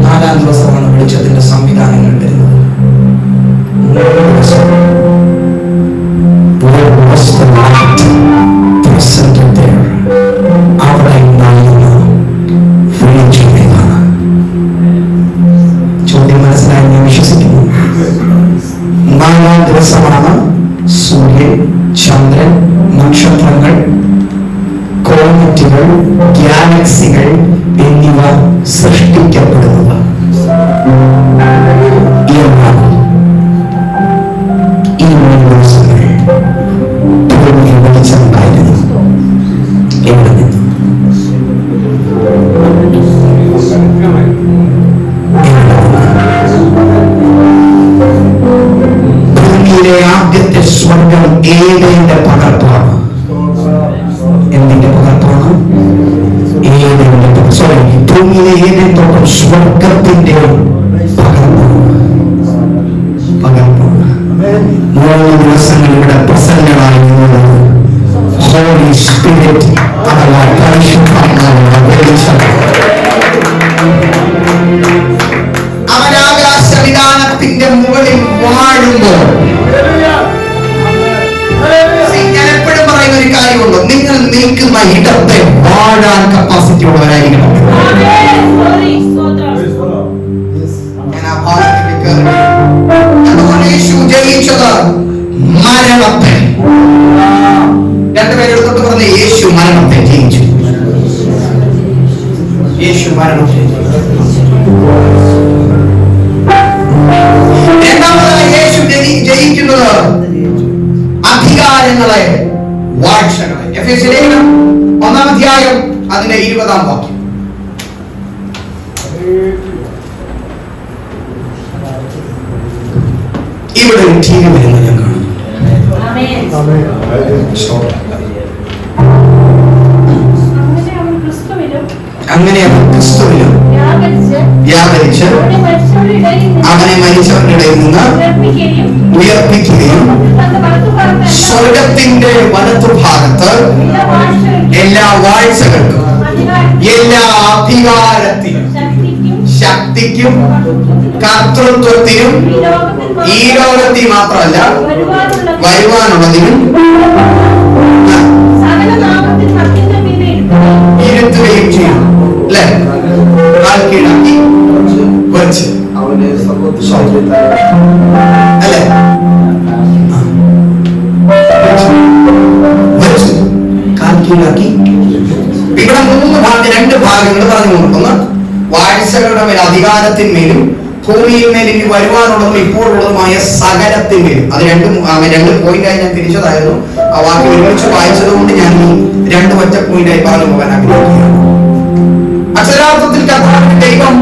[SPEAKER 1] 4-ാം ദിവസമാണ് വെളിച്ചത്തിന്റെ സംവിധാനങ്ങൾ വരുന്നത്. 3 ദിവസം അവിടെ ഉണ്ടായിരുന്ന വെളിച്ചമാണ്. ചോദ്യം മനസ്സിലായി ഞാൻ വിശ്വസിക്കുന്നു. 4-ാം ദിവസമാണ് സൂര്യൻ, ചന്ദ്രൻ, നക്ഷത്രങ്ങൾ, കോമറ്റുകൾ, ഗാലക്സികൾ എന്നിവ സൃഷ്ടിക്കപ്പെടുന്നത്. ഈ 3 ദിവസങ്ങൾ ഭൂമിയിൽ വെളിച്ചമുണ്ടായിരുന്നു. എവിടെ നിന്ന്? ഭൂമിയിലെ ആദ്യത്തെ സ്വർഗം ഏതെന്റെ പകർപ്പാണ്. എന്തിന്റെ പകർപ്പാണ്? ഭൂമിയിലെ ഏതൻ തോട്ടം സ്വർഗത്തിന്റെ പകർപ്പാണ്. 3 ദിവസങ്ങൾ ഇവിടെ പ്രസന്നനായിരുന്നത് ഹോളി സ്പിരിറ്റ് അഥവാ പരിശുദ്ധാത്മാവിന്റെ വെളിച്ചം. അവൻ ആകാശവിധാനത്തിന്റെ മുകളിൽ വാഴുമ്പോൾ, ഞാൻ എപ്പോഴും പറയുന്ന ഒരു കാര്യമുണ്ടോ, നിങ്ങൾ നിൽക്കുന്ന ഇടത്തെ വാഴാൻ കപ്പാസിറ്റി ഉള്ളവരായിരിക്കണം. ഞാൻ ആ ഭാഗത്തേക്ക് അതുകൊണ്ട് യേശു ജയിച്ചത് മരണത്തെ. 2 പേരെടുത്തോട്ട് പറഞ്ഞ യേശു മരണത്തെ ജയിച്ചു. യേശു മരണത്തെ രണ്ടാമതായി യേശു ജയിക്കുന്നത് അധികാരങ്ങളെ, വാഴ്ചകളെ. എഫേസ്യ ലേഖനം 1-ാം അധ്യായം അതിന്റെ 20-ാം വാക്യം. ഇവിടെ ഒരു ടീം വരുന്നത് ഞാൻ കാണുന്നു. അങ്ങനെ അവൻ ക്രിസ്തുവിലും വ്യാപരിച്ച് അവനെ മരിച്ചവരുടെ ഇടയിൽ നിന്ന് ഉയർപ്പിക്കുകയും സ്വർഗത്തിന്റെ വലത്തുഭാഗത്ത് എല്ലാ വാഴ്ചകൾക്കും എല്ലാ അധികാരത്തിനും ശക്തിക്കും കർത്തൃത്വത്തിനും ഈ ലോകത്തിൽ മാത്രമല്ല വരുവാനുള്ളതിനും ഇരുത്തുകയും ചെയ്യും. അല്ലെ? കീഴാക്കി വെച്ച് അല്ലെ കാൽ കീഴാക്കി. ഇവിടെ 2 ഭാഗങ്ങൾ പറഞ്ഞു. ഒന്ന് വാഴ്ചകളുടെ മേൽ, അധികാരത്തിന്മേലും ഭൂമിയിൽ മേൽ ഇനി വരുവാനുള്ളതും ഇപ്പോഴുള്ളതുമായ സകലത്തിന്മേലും. അത് 2 പോയിന്റായി ഞാൻ തിരിച്ചതായിരുന്നു. ആ വാക്യം ഒരുമിച്ച് വായിച്ചത് കൊണ്ട് ഞാൻ ഈ 2 ഒറ്റ പോയിന്റായി പറഞ്ഞു പോകാൻ ആഗ്രഹിക്കുകയാണ്. അക്ഷരാർത്ഥത്തിൽ കർത്താവിന്റെ ദൈവം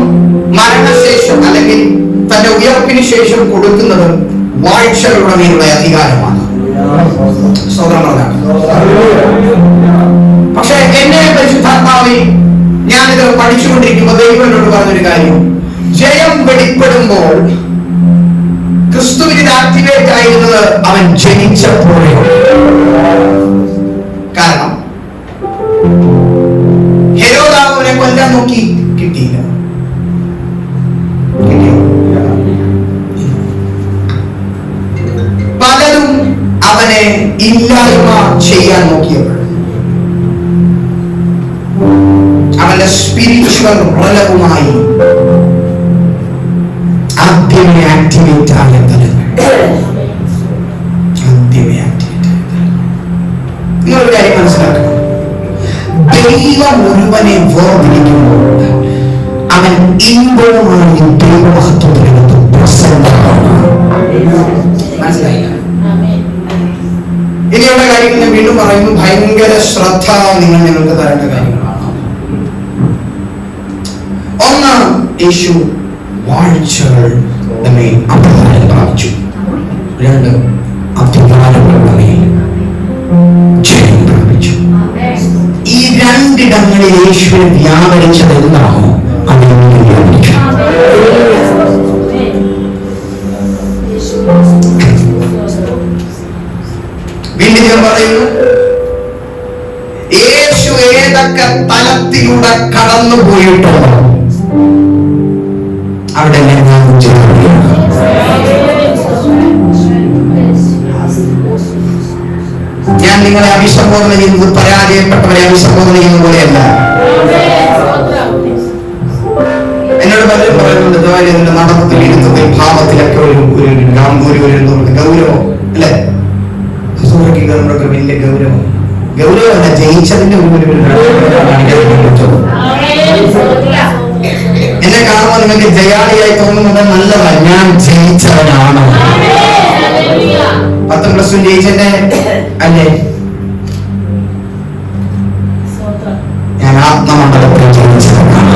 [SPEAKER 1] മരണശേഷം അല്ലെങ്കിൽ തന്റെ ഉയർപ്പിന് ശേഷം കൊടുക്കുന്നത് വാഴ്ചകളുടെ മേലുള്ള അധികാരമാണ്. പക്ഷെ എന്നെ പരിശുദ്ധാത്മാവിൽ ഞാനിത് പഠിച്ചുകൊണ്ടിരിക്കുമ്പോൾ ദൈവം എന്നോട് പറഞ്ഞൊരു കാര്യം, ജയം വെളിപ്പെടുമ്പോൾ ക്രിസ്തുവിന് ആക്ടിവേറ്റ് ആയിരുന്നത് അവൻ ജനിച്ചപ്പോഴേ. കാരണം ഹെരോദാവ് അവനെ കൊല്ലാൻ നോക്കി, കിട്ടിയില്ല. പലരും അവനെ ഇല്ലായ്മ ചെയ്യാൻ നോക്കിയപ്പോൾ അവന്റെ സ്പിരിച്വൽ റലവുമായി ആദ്യമേ ആക്ടിവേറ്റ് ആയ തലങ്ങൾ, ആദ്യമേ ആക്ടിവേറ്റ് ലോകം മുഴുവനെ വേർതിരിക്കുമ്പോൾ അവൻ ഇൻബോണായി ദൈവമഹത്വത്തിനകത്ത് പ്രസന്നമാണ്. മനസ്സിലായില്ല? ഇനിയുള്ള കാര്യങ്ങൾ ഞാൻ വീണ്ടും പറയുന്നു. ഭയങ്കര ശ്രദ്ധ നിങ്ങൾക്ക് തരേണ്ട കാര്യങ്ങളാണ്. ഒന്ന്, യേശു വാഴ്ചകൾ അധികാരം പ്രാപിച്ചു. രണ്ട്, അധികാരങ്ങളുടെ മേൽ ജയം പ്രാപിച്ചു. ഈ രണ്ടിടങ്ങളിൽ യേശുവിനെ വ്യാപരിച്ചത് എന്താണോ അതിനെ വ്യാപരിച്ചു. വീണ്ടും ഞാൻ പറയുന്നു, യേശു ഏതൊക്കെ തലത്തിലൂടെ കടന്നു പോയിട്ടോ അവിടെ ഞാൻ നിങ്ങളെ അഭിസംബോധന ചെയ്യുന്നത് പരാജയപ്പെട്ടവരെ അഭിസംബോധന ചെയ്യുന്ന പോലെയല്ല. എന്നോട് പലരും പറയുന്നുണ്ട്, നിന്റെ നടത്തത്തിൽ, ഇരുത്തത്തിൽ, ഭാവത്തിലൊക്കെ ഒരു ഗാംഭീര്യം, ഗൗരവം അല്ലെ? നമ്മുടെ വലിയ ഗൗരവമല്ല, ജയിച്ചതിന്റെ എന്നെ കാണുമ്പോൾ നിങ്ങൾക്ക് ജയാളിയായി തോന്നുന്നത് നല്ലതാണ്. ഞാൻ ജയിച്ചവനാണ്. 10+ ജയിച്ചെന്നെ അല്ലേ? ഞാൻ ആത്മമണ്ഡലത്തിൽ ജയിച്ചവനാണ്.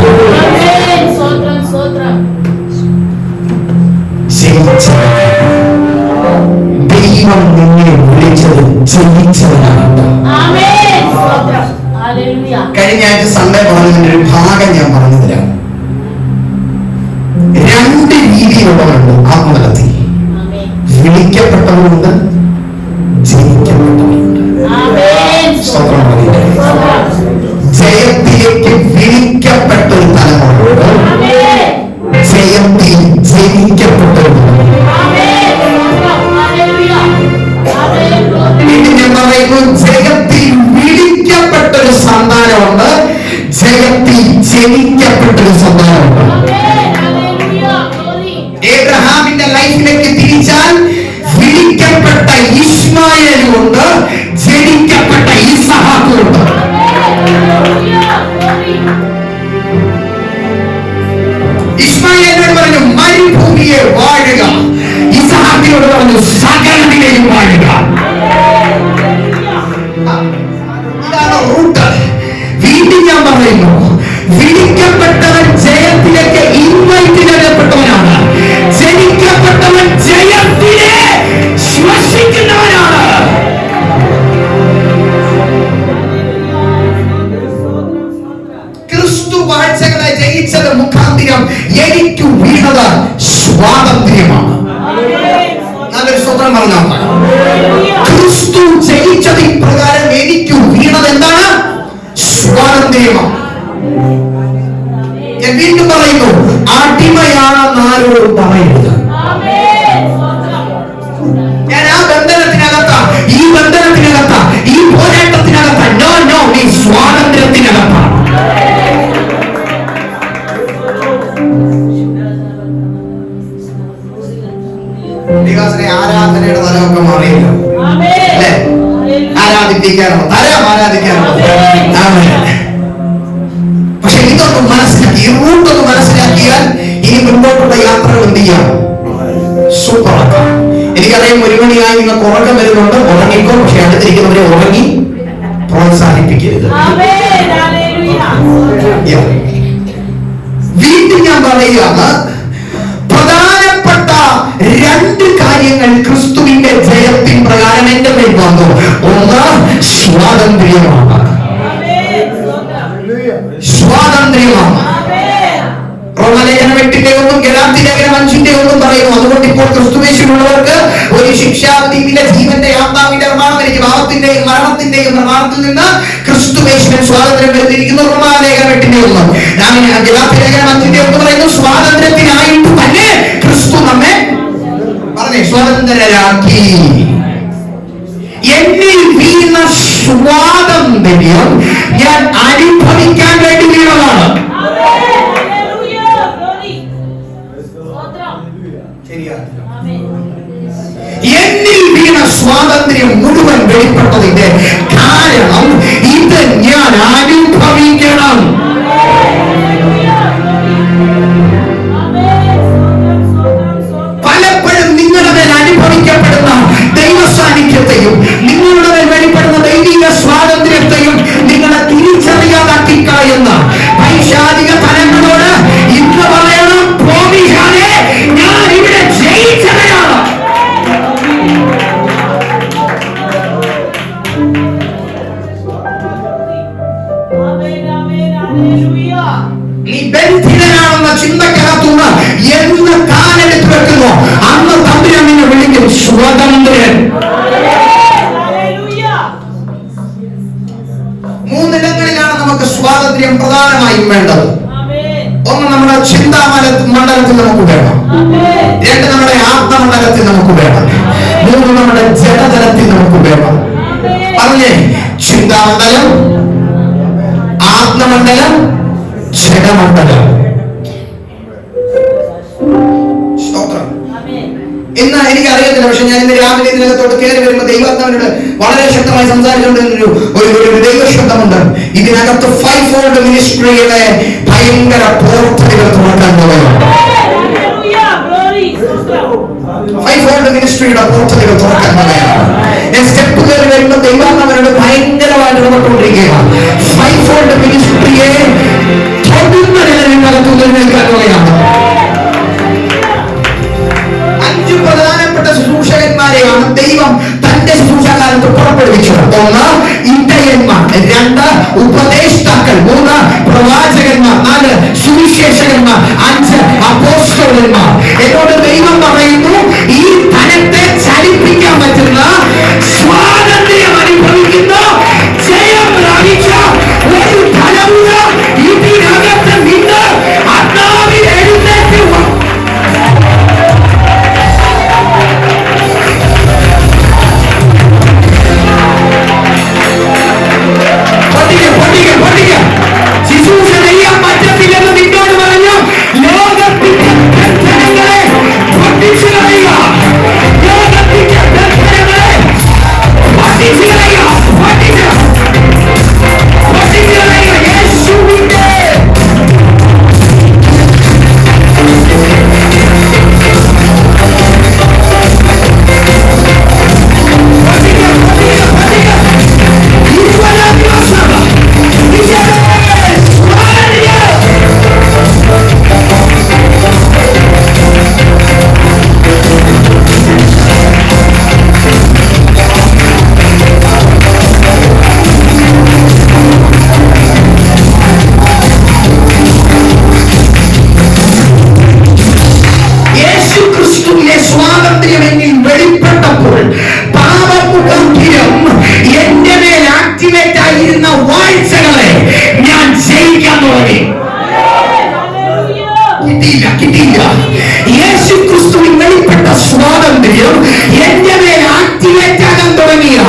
[SPEAKER 1] ദൈവം നിന്നെ വിളിച്ചത് ജയിച്ചവനാണ്. കഴിഞ്ഞ ആഴ്ച സൺഡേ പറഞ്ഞതിന്റെ ഒരു ഭാഗം ഞാൻ പറഞ്ഞു തരാം. 2 രീതിയിലുള്ളവരുണ്ട് ആത്മതലത്തിൽ. വിളിക്കപ്പെട്ടവരുണ്ട്, ജയിക്കപ്പെട്ടവരുണ്ട്. ജയത്തിലേക്ക് വിളിക്കപ്പെട്ട ഒരു തലമുറയുണ്ട്, ജയത്തിൽ ജയിക്കപ്പെട്ടവരുണ്ട്. ഞാൻ പറയുന്നു, ജയത്തിൽ വിളിക്കപ്പെട്ടൊരു സന്താനമുണ്ട്, ജയത്തിൽ ജനിക്കപ്പെട്ടൊരു സന്താനമുണ്ട്. ഏബ്രഹാമിന്റെ ലൈഫിലേക്ക് തിരിച്ചാൽ വിളിക്കപ്പെട്ട ഇശ്മായേലുമുണ്ട്, ജനിക്കപ്പെട്ട ഇസഹാക്കുമുണ്ട്. ഇശ്മായേലിനോട് പറഞ്ഞു മരുഭൂമിയെ വാഴുക, ഇസഹാക്കിനോട് പറഞ്ഞു സകലത്തിലെയും വാഴുക. ഇതാണ് റൂട്ട്. വീണ്ടും ഞാൻ പറയുന്നു, വിളിക്കപ്പെട്ടവൻ ജയത്തിലേക്ക് ഇൻവൈറ്റ് ചെയ്യപ്പെട്ടവനാണ്, ജനിക്കപ്പെട്ടവൻ ജയത്തിനെ ശ്വസിക്കുന്നവനാണ്. ക്രിസ്തു വാഴ്ചകളെ ജയിച്ചത് മുഖാന്തിരം എനിക്ക് വീണത് സ്വാതന്ത്ര്യമാണ്. നല്ലൊരു സ്വതന്ത്രം പറഞ്ഞാൽ ക്രിസ്തു ജയിച്ചത് ഇപ്രകാരം എനിക്ക് വീണത് എന്താണ്? സ്വാതന്ത്ര്യമാണ്. ഞാൻ വീണ്ടും പറയുന്നു, അടിമയാണെന്ന് ആരോടും പറയരുത്. ഞാൻ ആ ബന്ധനത്തിനകത്താ, ഈ ബന്ധനത്തിനകത്താ, ഈ പോരാട്ടത്തിനകത്താ. നോ നോ, നീ സ്വാതന്ത്ര്യത്തിനകത്താണ്. ആരാധനയുടെ തലമൊക്കെ മാറിയല്ലോ അല്ലേ? ആരാധിപ്പിക്കാനോ തരം ആരാധിക്കാനോ. പക്ഷെ ഇതൊന്ന് മനസ്സിലാക്കി, ഈ റൂട്ടൊന്ന് മനസ്സിലാക്കിയാൽ ഇനി മുൻപോട്ടുള്ള യാത്രകൾ എന്ത് ചെയ്യാം? സൂപ്പറാക്കാം. എനിക്കറിയാം 1 മണിയായി നിങ്ങൾക്ക് ഉറക്കം വരുന്നുണ്ട്, ഉറങ്ങിക്കോ. പക്ഷെ അടുത്തിരിക്കുന്നവരെ ഉറങ്ങി പ്രോത്സാഹിപ്പിക്കരുത്. വീണ്ടും ഞാൻ പറയുകയാണ്, പ്രധാനപ്പെട്ട 2 കാര്യങ്ങൾ ക്രിസ്തുവിന്റെ ജയത്തിൻ പ്രകാരം എന്റെ മേൽ വന്നു. ഒന്ന് സ്വാതന്ത്ര്യമാണ്. സ്വാതന്ത്ര്യമാണ്. റോമലേഖനം 8-1 ഗലാത്യലേഖനം 5-1 പറയുന്നു. അതുകൊണ്ട് ഇപ്പോൾ ക്രിസ്തുയേശുവിലുള്ളവർക്ക് ഒരു ശിക്ഷാവിധിയിലെ ജീവന്റെ ആത്മാവിന്റെ പ്രമാണം എനിക്ക് പാപത്തിന്റെയും മരണത്തിന്റെയും പ്രമാണത്തിൽ നിന്ന് ക്രിസ്തുയേശുവിൻ സ്വാതന്ത്ര്യം വരുത്തിയിരിക്കുന്നു. റോമലേഖനം 8-1. ഗലാത്യലേഖനം 5-1 പറയുന്നു, സ്വാതന്ത്ര്യത്തിനായിട്ട് തന്നെ ക്രിസ്തു നമ്മെ പറഞ്ഞേ സ്വതന്ത്രരാക്കി. എന്നിൽ വീണ സ്വാതന്ത്ര്യം ഞാൻ അനുഭവിക്കാൻ വേണ്ടി വീണതാണ്. എന്നിൽ വീണ സ്വാതന്ത്ര്യം മുഴുവൻ വെളിപ്പെട്ടതിന്റെ കാരണം ഇത് ഞാൻ അനുഭവിക്കാൻ നിങ്ങളുടെ മേൽ വെളിപ്പെടുന്ന ദൈവിക സ്വാതന്ത്ര്യത്തെയും നിങ്ങളെ തിരിച്ചറിയാതാക്കി കളയുന്ന പൈശാചിക തലങ്ങളോട് ഇന്ന് പറയണം, പോവിഹാനെ, ഞാൻ ഇവിടെ ജയിച്ചവനാണ്. നീ ബന്ധിതനാണെന്ന ചിന്തക്കകത്തുനിന്ന് എന്ന് കാലെടുത്ത് വെക്കുന്നു, അന്ന് തമ്പുരാൻ നിന്നെ വിളിക്കും സ്വതന്ത്രൻ. മൂന്നിടങ്ങളിലാണ് നമുക്ക് സ്വാതന്ത്ര്യം പ്രധാനമായും വേണ്ടത്. ഒന്ന് നമ്മുടെ ചിന്താ മണ്ഡലത്തിൽ നമുക്ക് വേണം, രണ്ട് നമ്മുടെ ആത്മമണ്ഡലത്തിൽ നമുക്ക് വേണം, മൂന്ന് നമ്മുടെ ജഡതലത്തിൽ നമുക്ക് വേണം. പറഞ്ഞേ, ചിന്താമണ്ഡലം, ആത്മമണ്ഡലം, ജഡമണ്ഡലം. സ്തോത്രം. ഇന്ന് എനിക്ക് അറിയത്തില്ല, പക്ഷെ ഞാൻ ഇന്ന് രാവിലെ ഇതിനകത്തോട്ട് കയറി വരുമ്പോൾ ദൈവാത്മാവിനോട് വളരെ ശക്തമായി സംസാരിച്ചുകൊണ്ടിരുന്നൊരു ഒരു ദൈവശബ്ദമുണ്ട്. ഇതിനകത്ത് 5-fold മിനിസ്ട്രിയുടെ ഭയങ്കര പോർട്ടലുകൾ തുറക്കാൻ പോകുന്നു. 5-fold മിനിസ്ട്രിയുടെ പോർട്ടലുകൾ തുറക്കാൻ പോകുകയാണ്. ഞാൻ സ്റ്റെപ്പ് കയറി വരുമ്പോൾ ദൈവാത്മാവിനോട് ഭയങ്കരമായിട്ട് ഇടപെട്ടുകൊണ്ടിരിക്കുകയാണ്. 5-fold മിനിസ്ട്രിയെ തൊടുന്ന നിലയിനകത്ത് നിൽക്കാൻ പോകുകയാണ്. 5 പ്രധാനപ്പെട്ട ശുശ്രൂഷകന്മാരെയാണ് ദൈവം തന്റെ ശുശ്രൂഷകാലത്ത് പുറപ്പെടുവിച്ചത്. 1 ഇടയന്മാർ, 2 ഉപദേഷ്ടാക്കൾ, 3 പ്രവാചകന്മാർ, 4 സുവിശേഷകന്മാർ, 5 അപ്പോസ്തലന്മാർ. എന്നോട് ദൈവം പറയുന്നു, ഈ ധനത്തെ ചലിപ്പിക്കാൻ പറ്റുന്ന, സ്വാതന്ത്ര്യം അനുഭവിക്കുന്ന, ജയം പ്രാപിച്ച ഒരു തലമുറ ഇതിനകത്ത് നിന്ന് ആത്മാവിൽ എഴുന്നേറ്റ് ശുശ്രൂഷ ചെയ്യാൻ പറ്റത്തില്ലെന്ന് നിന്നോട് പറഞ്ഞു ലോകത്തിന്റെ ബന്ധനങ്ങളെ പൊട്ടിച്ചു കളയുക, ലോകത്തിന്റെ ബന്ധനങ്ങളെ പൊട്ടിച്ചു കളയുക, പൊട്ടിച്ചു കളയുക. യേശുവിന്റെ സ്വാതന്ത്ര്യം എന്നിൽ വെളിപ്പെട്ടപ്പോൾ പാപമുഖാന്തരം എന്റെ മേൽ ആക്ടിവേറ്റ് ആയിരുന്ന വാഴ്ചകളെ ഞാൻ ജയിക്കാൻ തുടങ്ങി. കിട്ടിയില്ല. യേശു ക്രിസ്തുവിൽ വെളിപ്പെട്ട സ്വാതന്ത്ര്യം എന്റെ മേൽ ആക്ടിവേറ്റ് ആകാൻ തുടങ്ങിയ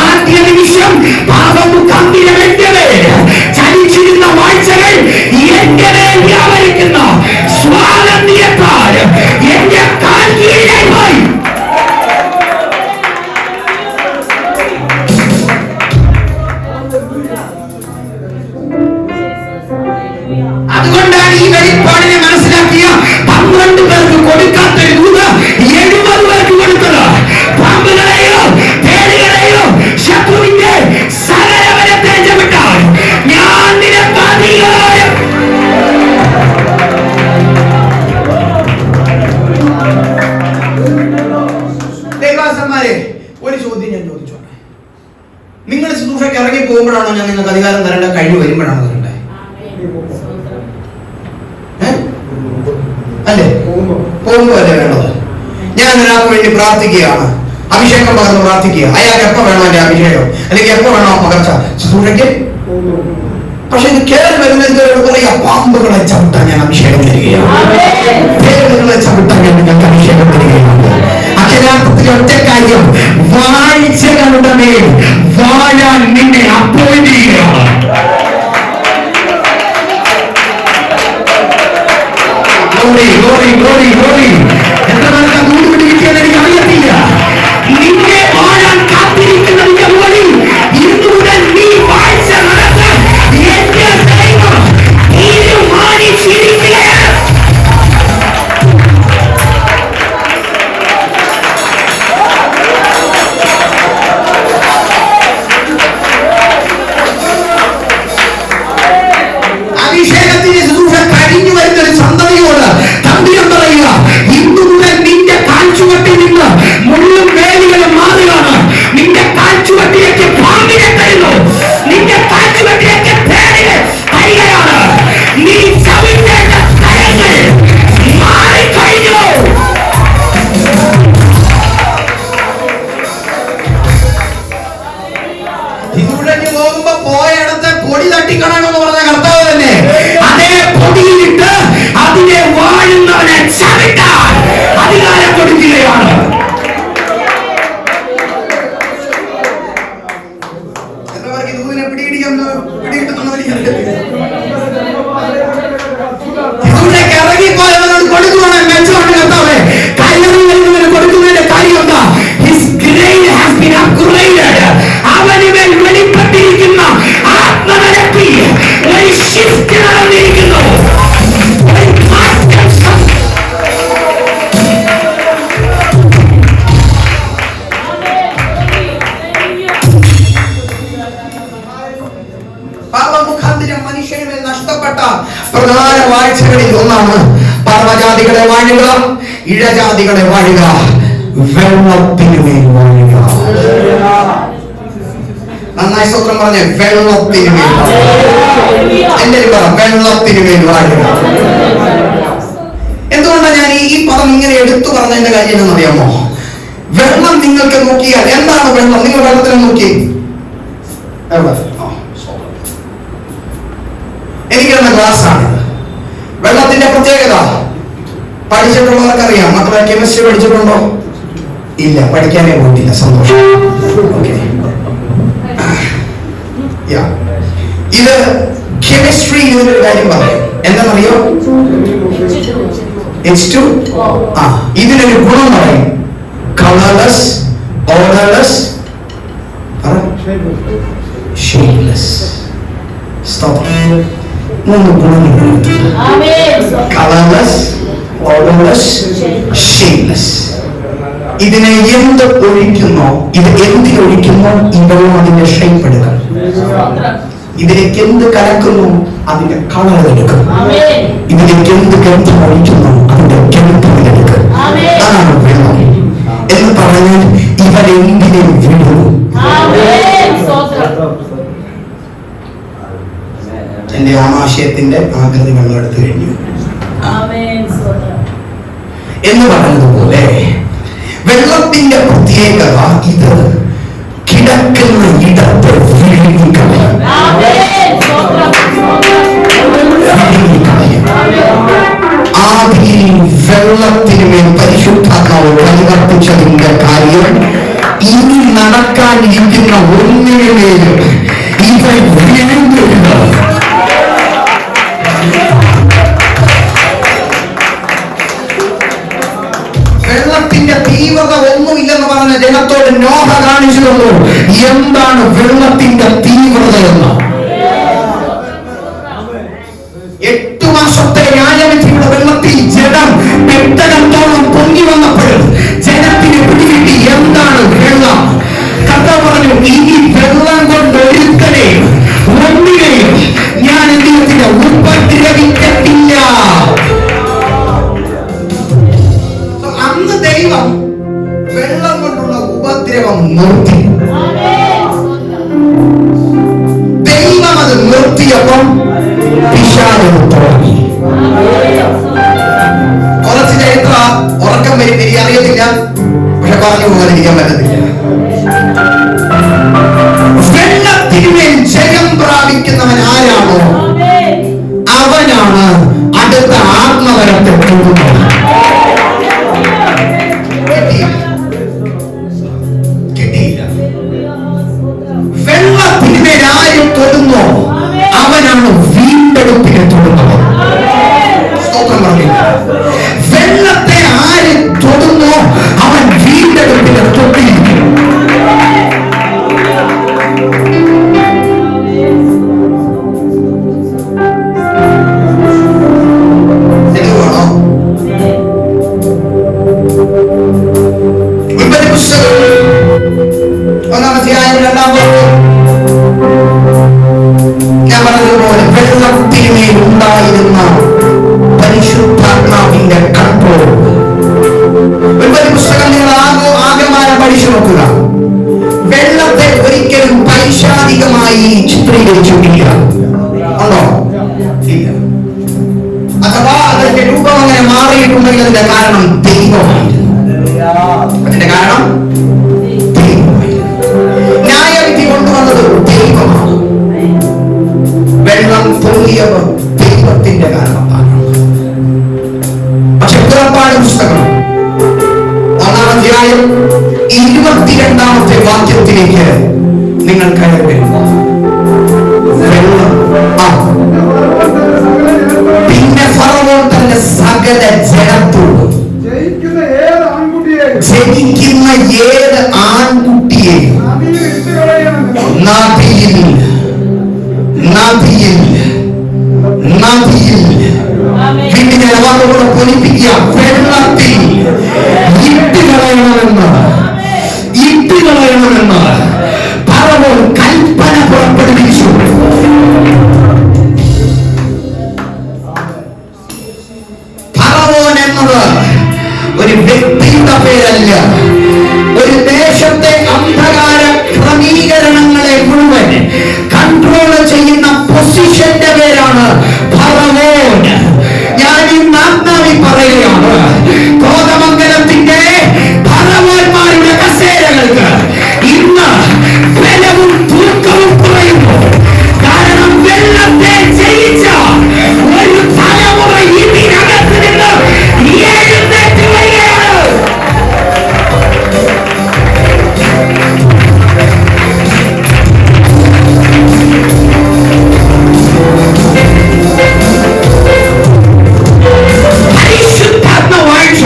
[SPEAKER 1] ആദ്യ നിമിഷം പാപമുഖാന്തരം എന്റെ മേൽ ചലിച്ചിരുന്ന വാഴ്ചകൾ എന്റെ മേൽ വ്യാപരിക്കുന്ന സ്വാതന്ത്ര്യത്താൽ എന്റെ കാൽ കീഴായി പോയി. അതുകൊണ്ടാണ് ഈ വെളിപ്പാടിനെ മനസ്സിലാക്കിയ 12 പേർക്ക് കൊടുക്കാത്തൊരു ദൂത് 70 പേർക്ക് കൊടുത്തത്. പാമ്പുകളെയോ തേളുകളെയോ ശത്രുവിന്റെ സകലവരെ തേജമിട്ടാൽ ഞാൻ നിനക്ക് അധികാരം. ദൈവാസന്മാരെ, ഒരു ചോദ്യം ഞാൻ ചോദിച്ചോട്ടെ. നിങ്ങൾ ശുശ്രൂഷയ്ക്ക് ഇറങ്ങി പോകുമ്പോഴാണോ ഞാൻ നിങ്ങൾക്ക് അധികാരം തരേണ്ട, കഴിഞ്ഞു വരുമ്പോഴാണോ തരേണ്ടത്? അല്ലേ? പോകുമ്പോ അല്ലേ വേണ്ടത്? ഞാൻ ഒരാൾക്ക് വേണ്ടി പ്രാർത്ഥിക്കുകയാണ്, അഭിഷേകം പകർന്ന് പ്രാർത്ഥിക്കുക. അയാൾക്ക് എപ്പോ വേണോ എന്റെ അഭിഷേകം, അല്ലെങ്കിൽ എപ്പോ വേണോ പകർച്ച ശുശ്രൂഷയ്ക്ക്? പക്ഷെ ഇത് കയറി വരുന്നതിനോട് പറയാ, പാമ്പുകളെ ചവിട്ടാൻ ഞാൻ അഭിഷേകം തരികയാണ്, തേളുകളെ ചവിട്ടാൻ ഞാൻ നിങ്ങൾക്ക് അഭിഷേകം തരികയാണ്. അക്ഷരാർത്ഥത്തിൽ ഒറ്റ കാര്യം, വാഴ്ചകളുടെ മേൽ വാഴാൻ നിന്നെ അപ്പോയിന്റ് ചെയ്യുകയാണ്. എത്ര പേർക്ക് നൂറ് പിടി കിട്ടിയാൽ എനിക്ക് അറിയത്തില്ല. നിന്നെ വാഴാൻ കാത്തിരിക്കുന്നതിന്റെ മുകളിൽ ഇന്നു മുതൽ നീ വാഴ്ച നടത്താൻ എന്റെ ദൈവം തീരുമാനിച്ചിരിക്കുകയാണ്. പൊടി തട്ടിക്കളയണമെന്ന് പറഞ്ഞ കർത്താവ് തന്നെ അതേ പൊടിയിലിട്ട് അതിനെ വാഴുന്നവനെ ചവിട്ടാൻ അധികാരം കൊടുക്കുകയാണ്. ഇറങ്ങിപ്പോയവനോട് കൊടുക്കുവാണ് മെച്ചമാണ് കർത്താവേ. കയറുന്നതിന് കൊടുക്കുന്നതിന്റെ കാര്യം എന്താ? His grain has been upgraded. അവനുമേൽ വെളിപ്പെട്ടിരിക്കുന്ന ആത്മനിരപ്പിൽ ഒരു ഷിഫ്റ്റ് നടന്നിരിക്കുന്നു. പാപമുഖാന്തരം മനുഷ്യന് നഷ്ടപ്പെട്ട പ്രധാന വാഴ്ചകളിൽ ഒന്നാണ് പർവ്വജാതികളെ വാഴുക, ഇഴജാതികളെ വാഴുക, വെള്ളത്തിനുമേൽ വാഴുക. നന്നായി സ്വത്രം പറഞ്ഞ് വെള്ളത്തിനുമേൽ എല്ലാവരും പറ വെള്ളത്തിനുമേൽ വാഴുക. എന്തുകൊണ്ടാണ് ഞാൻ ഈ പദം ഇങ്ങനെ എടുത്തു പറഞ്ഞതിന്റെ കാര്യം എന്നറിയാമോ? വെള്ളം നിങ്ങൾക്ക് നോക്കിയാൽ എന്താണ് വെള്ളം? നിങ്ങൾ വെള്ളത്തിനെ നോക്കി എനിക്കെന്ന ഗ്ലാസ് ആണ്. വെള്ളത്തിന്റെ പ്രത്യേകത പഠിച്ചിട്ടുള്ളവർക്കറിയാം. മക്കളെ കെമിസ്ട്രി പഠിച്ചിട്ടുണ്ടോ? ഇല്ല, പഠിക്കാനേ പോയിട്ടില്ല. സന്തോഷം. ഇത് കെമിസ്ട്രി ഇതിനൊരു കാര്യം പറയും. എന്താണെന്നറിയോ? ഇതിനൊരു ഗുണം പറയും. Colourless, odourless, shapeless. മൂന്ന് ഗുണങ്ങളുണ്ട്. Colourless, odourless, shapeless. ഇതിനെ എന്ത് ഒഴിക്കുന്നോ, ഇത് എന്തിനൊഴിക്കുന്നോ ഈ വെള്ളം അതിന്റെ ഷേപ്പ് എടുക്കും. ഇതിലേക്ക് എന്ത് കലക്കുന്നു അതിന്റെ കളർ എടുക്കും. ഇതിലേക്ക് എന്ത് ഗന്ധം ഒഴിക്കുന്നു അതിന്റെ ഗന്ധം എടുക്കും. അതാണ് വെള്ളം എന്ന് പറഞ്ഞാൽ ഇവരെന്തിനെ വിടുന്നു. എന്റെ ആമാശയത്തിന്റെ ആകൃതി വെള്ളം എടുത്തു കഴിഞ്ഞു എന്ന് പറഞ്ഞതുപോലെ വെള്ളത്തിന്റെ പ്രത്യേകത ഇത് കിടക്കുന്ന ഇടത്ത് വിഴുങ്ങിക്കളയും. ആദിയിൽ വെള്ളത്തിനുമേൽ പരിശുദ്ധാത്മാവ് പരിവർത്തിച്ചതിന്റെ കാര്യം ഇനി നടക്കാനിരിക്കുന്ന ഒന്നിനുമേലും ഇവർ വിഴുങ്ങുന്നു. വെള്ളത്തിന്റെ തീവ്രത ഒന്നുമില്ലെന്ന് പറഞ്ഞ ജനത്തോട് നോഹ കാണിച്ചു തന്നു എന്താണ് വെള്ളത്തിന്റെ തീവ്രത എന്ന്. 8 മാസത്തെ ന്യായവിധിയുടെ വെള്ളത്തിൽ ജനം പെട്ടകത്തോളം പൊങ്ങി വന്നപ്പോൾ ജനത്തിന് പിടികിട്ടി എന്താണ് വെള്ളം. കർത്താവ് പറഞ്ഞു ഈ വെള്ളം കൊണ്ട് ഒരുത്തനെയും ഒന്നിനെയും ഞാൻ ദൈവത്തിന് ഉപദ്രവിക്കത്തില്ല. അന്ന് ദൈവം വെള്ളം കൊണ്ടുള്ള ഉപദ്രവം നിർത്തി. ദൈവം അത് നിർത്തിയപ്പം പിശാച് തുടങ്ങി. കുറച്ച് ചരിത്ര ഉറക്കം വരും, എനിക്ക് അറിയത്തില്ല, പക്ഷെ പറഞ്ഞു പോകാതിരിക്കാൻ പറ്റത്തില്ല. വെള്ളത്തിന്മേൽ ജയം പ്രാപിക്കുന്നവൻ ആരാണോ അവനാണ് അടുത്ത ആത്മവരത്തെ കൊണ്ടുപോകുന്നത്. വെള്ളത്തിന്മേൽ ആര് തൊടുന്നോ അവനാണ് വീണ്ടെടുപ്പിനെ തൊടുന്നത്. വെള്ളത്തെ ആര് തൊടുന്നോ അവൻ വീണ്ടെടുപ്പിനെ തൊട്ടിരിക്കും. ഉണ്ടായിരുന്ന പരിശുദ്ധാത്മാവിന്റെ കൺട്രോൾ. ഉൽപ്പത്തി പുസ്തകം നിങ്ങൾ ആകമാനം പഠിച്ചു നോക്കുക. വെള്ളത്തെ ഒരിക്കലും പൈശാചികമായി ചിത്രീകരിച്ചിട്ടില്ല. ഉണ്ടോ? ഇല്ല. അഥവാ അതിന്റെ രൂപം അങ്ങനെ മാറിയിട്ടുണ്ടെങ്കിൽ അതിന്റെ കാരണം ദൈവമായിരുന്നു. അതിന്റെ കാരണം ദൈവമായിരുന്നു. ന്യായവിധി കൊണ്ടുവന്നത് ദൈവമാണ്. ഓടിയവർ ദൈവത്തിന്റെ കാരണത്താണ്. പക്ഷെ പുറപ്പാട് പുസ്തകം 1-ാം അധ്യായം 22-ാമത്തെ വാക്യത്തിലേക്ക് നിങ്ങൾ കയറി വരുമ്പോ പിന്നെ ഫറവോൻ തന്റെ സകല ജനത്തോടും ജനിക്കുന്ന ഏത് ആൺകുട്ടിയെയും നദിയിൽ പിന്നെ അവരോട് പൊലിപ്പിക്കുക, വെള്ളത്തിൽ ഇട്ടുകളയണമെന്ന് ഫറവോൻ കൽപ്പന പുറപ്പെടുവിച്ചു. ഫറവോൻ എന്നത് ഒരു വ്യക്തിയുടെ പേരല്ല, ഒരു ദേശത്തെ അന്ധകാര ക്രമീകരണങ്ങളെ മുഴുവൻ കൺട്രോൾ ചെയ്യുന്ന പൊസിഷന്റെ പേരാണ് ഫറവോൻ. ഞാൻ ഇന്ന് ആത്മാവിൽ പറയുകയാണ്, കോതമംഗലത്തിന്റെ ഫറവോന്മാരുടെ കസേരകൾക്ക് ഇന്ന് ബലവും തൂക്കവും കുറയുന്നു. കാരണം വെള്ളത്തെ ജയിച്ച ഒരു തലമുറ ഇതിനകത്ത് നിന്ന് എഴുന്നേറ്റ് വരികയാണ്. പരിശുദ്ധാത്മ വാഴ്ച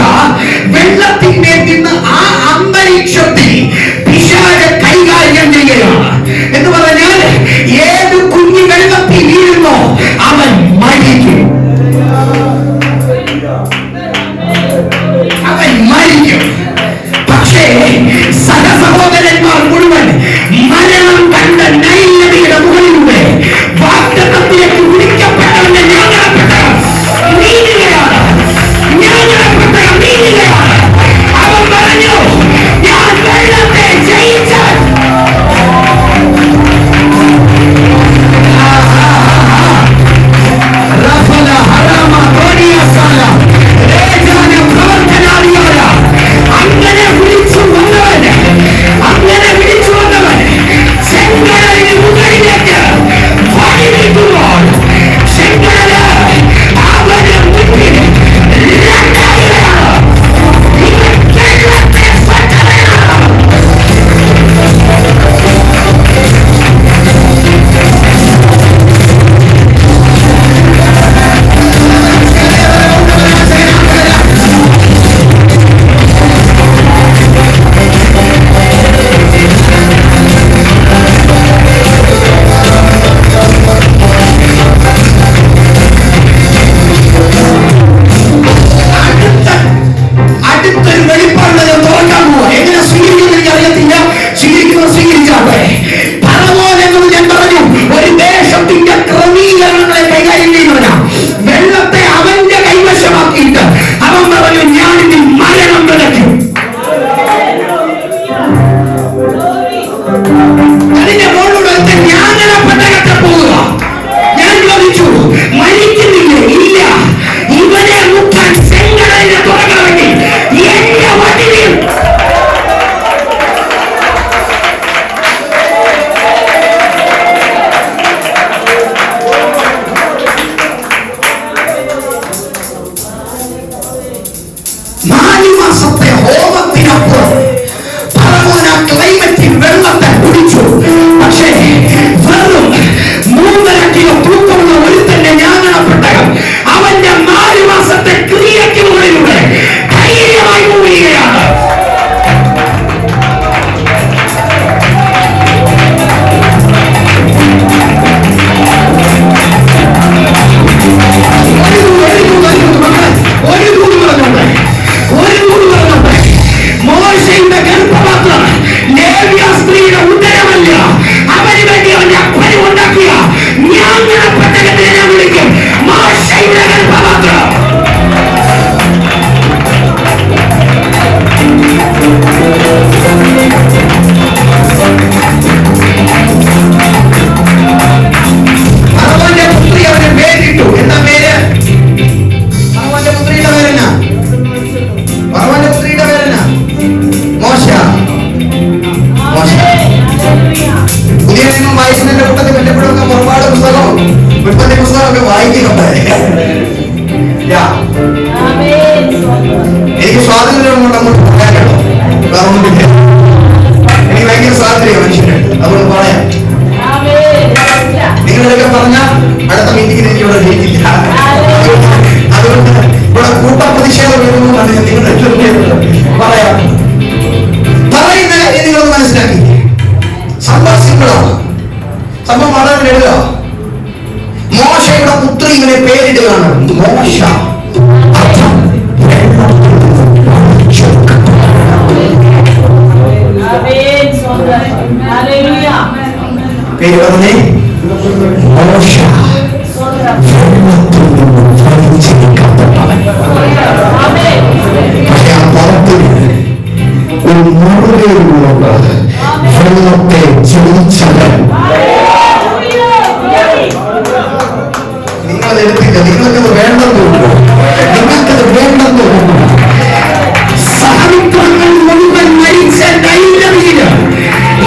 [SPEAKER 1] വെള്ളത്തിന്റെ നിന്ന് ആ അന്തരീക്ഷത്തിൽ പിശാച് കൈകാര്യം ചെയ്യുകയാണ്. എന്ന് പറഞ്ഞാൽ ഏത് കുഞ്ഞു വെള്ളത്തിൽ വീഴുന്നോ അവൻ മരിക്കും. പക്ഷേ സഹസഹോദരന്മാർ മുഴുവൻ മരണം കണ്ട നൈൽ നദിയുടെ മുകളിലൂടെ വാഗ്ദത്തത്തിലേക്ക് വിളിക്കപ്പെട്ടവന്റെ ജ്ഞാനപ്പെട്ടകം നീങ്ങുകയാണ്. അവൻ പറഞ്ഞു, ഞാൻ വെള്ളത്തെ ജയിച്ചാൽ അങ്ങനെ വിളിച്ചു വന്നവൻ ചെങ്കടലിന് മുകളിലേക്ക് വഴി നീക്കുമ്പോൾ ചെങ്കടൽ അവന് മുന്നിൽ രണ്ടായിരമാണ്. ഇവൻ വെള്ളത്തെ സ്വന്തമാണ്. അടുത്തൊരു വെളിപ്പാട് തോന്നാൻ പോവാ. എങ്ങനെ സ്വീകരിക്കുന്ന എനിക്ക് അറിയത്തില്ല. സ്വീകരിച്ചാട്ടെ. ഫറവോൻ എന്നത് ഞാൻ പറഞ്ഞു ഒരു ദേശത്തിന്റെ ക്രമീകരണങ്ങളെ കൈകാര്യം ചെയ്യുന്നവനാ. വെള്ളത്തെ അവന്റെ കൈവശമാക്കിയിട്ട് അവൻ പറഞ്ഞു, ഞാൻ ഇനി മരണം വിളയ്ക്കും. അതിന്റെ മുകളിലൂടെ ജ്ഞാനപ്പെട്ടകത്തെ പോവുക. ഞാൻ ചോദിച്ചു, മരിക്കുന്നില്ലേ? ഇല്ല. ഇവനെ മുക്കാൻ ചെങ്കടലിനെ തുറക്കണമെങ്കിൽ എന്റെ വടിയിൽ മാസത്തെ ഹോമത്തിനപ്പുറം ഫറവോൻ ആ ക്ലൈമറ്റിൽ വെള്ളത്തെ കുടിച്ചു. പക്ഷേ വെറും 3.5 കിലോ തൂക്കമുള്ള ഒരുത്തന്റെ ജ്ഞാനപ്പെട്ടകം അവന്റെ 4 മാസത്തെ ക്രിയയ്ക്ക് മുകളിലൂടെ ധൈര്യമായി പോവുകയാണ്. ഒരു കൂടി പറഞ്ഞോട്ടെ. മോശയുടെ ഗർഭപാത്രം ലേവ്യ സ്ത്രീയുടെ ഉദരമല്ല. അവന് വേണ്ടി അവന്റെ അപ്പനെ ഉണ്ടാക്കിയ ജ്ഞാനപ്പെട്ടകത്തെ ഞാൻ വിളിക്കും മോശയുടെ ഗർഭപാത്രം. ഫറവോന്റെ പുത്രി അവന് പേരിട്ടു. എന്താ പേര്? ഫറവോന്റെ പുത്രിയുടെ പേരെന്നാ? ഫറവോന്റെ പുത്രിയുടെ പേരെന്നാ? മോശ. പുതിയ നിയമം വായിക്കുന്നതിന്റെ കൂട്ടത്തിൽ ബന്ധപ്പെടുന്ന പുറപ്പാട് പുസ്തകം ഉൽപ്പത്തി പുസ്തകമൊക്കെ വായിക്കുന്നുണ്ട്. എനിക്ക് സ്വാതന്ത്ര്യം കൊണ്ട് അങ്ങോട്ട് പറയാൻ കേട്ടോ, വേറൊന്നുമില്ല. എനിക്ക് ഭയങ്കര സ്വാതന്ത്ര്യം മനുഷ്യനുണ്ട്, അതുകൊണ്ട് പറയാം. നിങ്ങളിതൊക്കെ പറഞ്ഞ അടുത്ത മീറ്റിംഗിൽ എനിക്ക് ഇവിടെ ജയിക്കില്ല. അതുകൊണ്ട് ഇവിടെ കൂട്ടപ്രതിഷേധം വരുമെന്നാണ് ഞാൻ നിങ്ങളുടെ പറയാം. പറയുന്നത് നിങ്ങളൊന്ന് മനസ്സിലാക്കി. സംഭവം സിമ്പിളാണ്, സംഭവം വളരെ ലളിതമാണ്. മോശയുടെ പുത്രി ഇവനെ പേരിടുകയാണ് മോശ. പേര് പറഞ്ഞേ മോശ. പക്ഷെ ആ പദത്തിൽ ഒരു മുറുകയിലുള്ളത് വെള്ളത്തെ ജയിച്ചവൻ. നിങ്ങളെടുത്തില്ല, നിങ്ങൾക്കത് വേണ്ടെന്ന് തോന്നുന്നു, നിങ്ങൾക്കത് വേണ്ടെന്ന് തോന്നുന്നു. സഹവിപ്ലവങ്ങൾ മുഴുവൻ മരിച്ച നൈലവീര്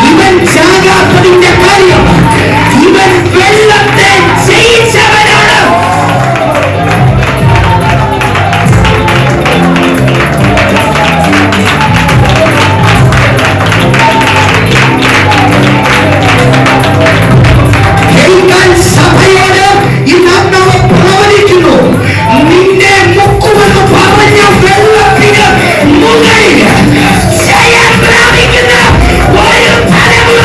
[SPEAKER 1] ഇവൻ ചാകാത്തതിന്റെ കാര്യം ഇവൻ വെള്ളത്തെ ജയിച്ചവനാണ്. സഭയോട് ഇന്നാത്മാവ് പ്രവചിക്കുന്നു, നിന്നെ മുക്കുമെന്ന് പറഞ്ഞ വെള്ളത്തിന് മുകളിൽ ജയം പ്രാപിക്കുന്ന ഒരു തലമുറ.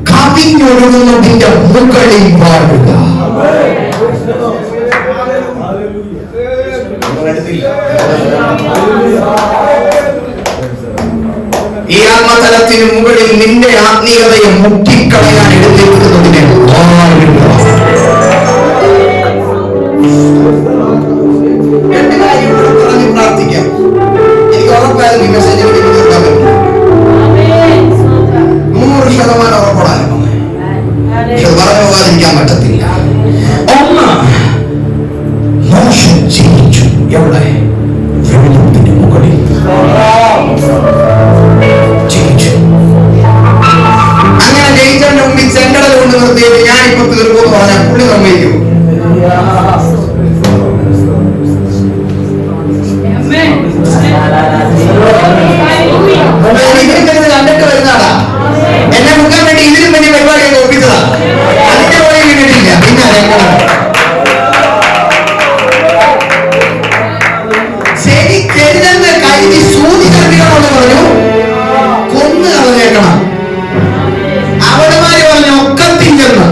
[SPEAKER 1] കവിഞ്ഞൊഴുകുന്നതിന്റെ മുകളിൽ വാഴുക. ഈ ആത്മതലത്തിന് മുകളിൽ നിന്റെ ആത്മീയതയെ മുട്ടിക്കളയാൻ എടുത്തിരിക്കുന്നതിനെ വാഴുക. രണ്ട് കാര്യം പറഞ്ഞ് പ്രാർത്ഥിക്കാം. എനിക്ക് ഉറപ്പായിരുന്നു എവിടെ? വെള്ളത്തിന് മുകളിൽ ജയിച്ചു. അങ്ങനെ ജയിച്ചവന്റെ മുമ്പിൽ ചെങ്കടൽ കൊണ്ട് നിർത്തിയിട്ട് ഞാനിപ്പോ തീർക്കുമെന്ന് പറഞ്ഞാൽ പുള്ളി സമ്മതിക്കും? കണ്ടിട്ട് വരുന്നതാ. എന്നെ മുക്കാൻ വേണ്ടി ഇതിനും വലിയ പരിപാടിയൊക്കെ ഒപ്പിച്ചതാ. അതിന്റെ പോലെ കിട്ടിയിട്ടില്ല. പിന്നെ ശരിക്കെഴുതുന്ന കൈതി സൂചി കണ്ടികളോട് പറഞ്ഞു കൊന്ന് കളഞ്ഞേക്കണം. അവിടെമാര് പറഞ്ഞു ഒക്കത്തില്ലെന്ന്.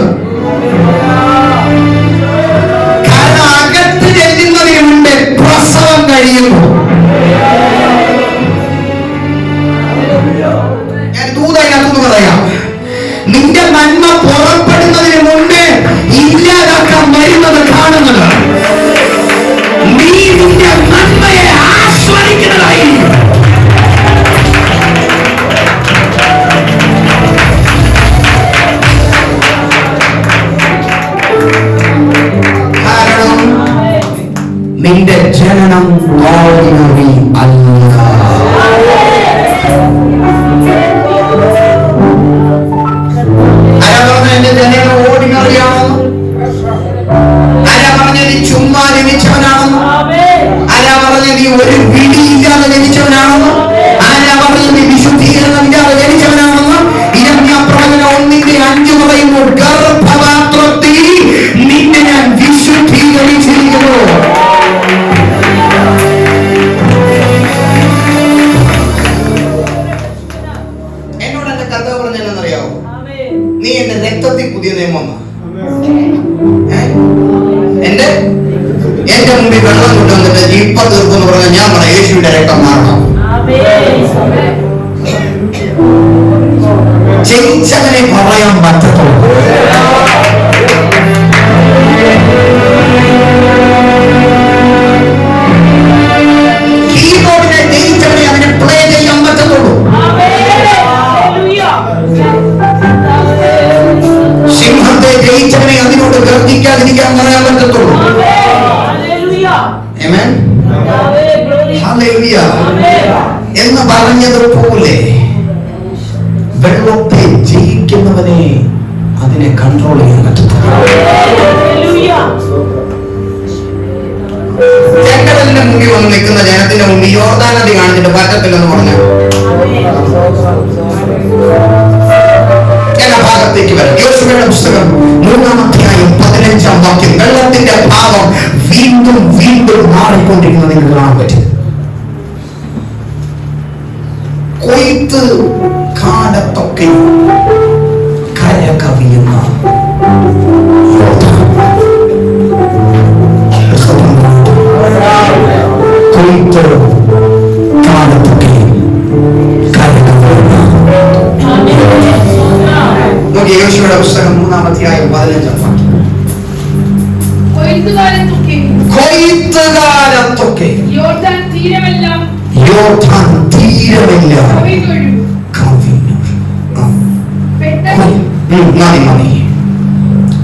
[SPEAKER 1] കാരണം അകത്ത് ചെല്ലുന്നതിന് മുമ്പ് പ്രസവം കഴിയുന്നു. ഞാൻ ദൂതതിനകത്തൊന്ന് പറയാം, നിന്റെ നന്മ പുറപ്പെടുന്നതിന് മുമ്പ് ഇല്ലാതാക്കാൻ വരുന്നത് കാണുന്നത് നീ നിന്റെ നന്മയെ ആസ്വദിക്കുന്നതായി. കാരണം നിന്റെ ജനനം ഓർഡിനറി അല്ല. ആരാ പറഞ്ഞ എന്റെ ജനനം ഓർഡിനറി ആണെന്ന്? ആരാ പറഞ്ഞ നീ ചുമ്മാ ജനിച്ചവനാണെന്ന്? ആരാ പറഞ്ഞ നീ ഒരു വിധിയില്ലാതെ ജനിച്ചവനാണെന്ന്? ആരാ പറഞ്ഞ നീ വിശുദ്ധീകരണമില്ലാതെ ജനിച്ചവനാണെന്ന്? ഇരമ്യാപ്രവചനം 1:5 പറയുമ്പോൾ ഗർഭപാത്രത്തിൽ നിന്നെ ഞാൻ വിശുദ്ധീകരിച്ചിരിക്കുന്നു. എന്നോട് എന്റെ കർത്താവ് പറഞ്ഞെന്നറിയാവോ? നീ എന്റെ രക്തത്തിൽ പുതിയ നിയമം എന്റെ മുമ്പിൽ വെള്ളം കൊണ്ടുവന്നിട്ട് ഇപ്പൊ തീർക്കുമെന്ന് പറഞ്ഞാൽ ഞാൻ പറയാം യേശുവിന്റെ രക്തം മാറണം. ജയിച്ചവനെ പറയാൻ പറ്റത്തുള്ളൂ. കീബോർഡിനെ ജയിച്ചവനെ അതിനെ പ്ലേ ചെയ്യാൻ പറ്റത്തുള്ളൂ. സിംഹത്തെ ജയിച്ചവനെ അതിനോട് ഗർജിക്കാതിരിക്കാൻ പറയാൻ പറ്റത്തുള്ളൂ. എന്ന് പറഞ്ഞതുപോലെ വെള്ളത്തെ ജയിക്കുന്നവനെ അതിനെ കൺട്രോൾ ചെയ്യാൻ പറ്റത്തുള്ളൂ. ചെങ്കടലിന്റെ മുമ്പിൽ വന്ന് നിൽക്കുന്ന ജനത്തിന്റെ മുമ്പിൽ യോർദാൻ നദി കാണിച്ചിട്ട് പറ്റത്തില്ലെന്ന് പറഞ്ഞു. ഞാൻ ആ ഭാഗത്തേക്ക് വരാം. യോശുവയുടെ പുസ്തകം 3-ാം അധ്യായം 15-ാം വാക്യം. വെള്ളത്തിന്റെ ഭാവം വീണ്ടും വീണ്ടും മാറിക്കൊണ്ടിരിക്കുന്നത് നിങ്ങൾക്ക് കാണാൻ പറ്റും. കൊയ്ത്ത് കാലത്തൊക്കെ കര കവിയുന്ന കൊയ്ത്ത് കാലത്തൊക്കെ കര കവിയുന്ന യോശുവയുടെ പുസ്തകം 3-ാം അധ്യായം 15-ാം വാക്യം. കൊയ്ത്തുകാലത്തൊക്കെ യോർദാൻ തീരമെല്ലാം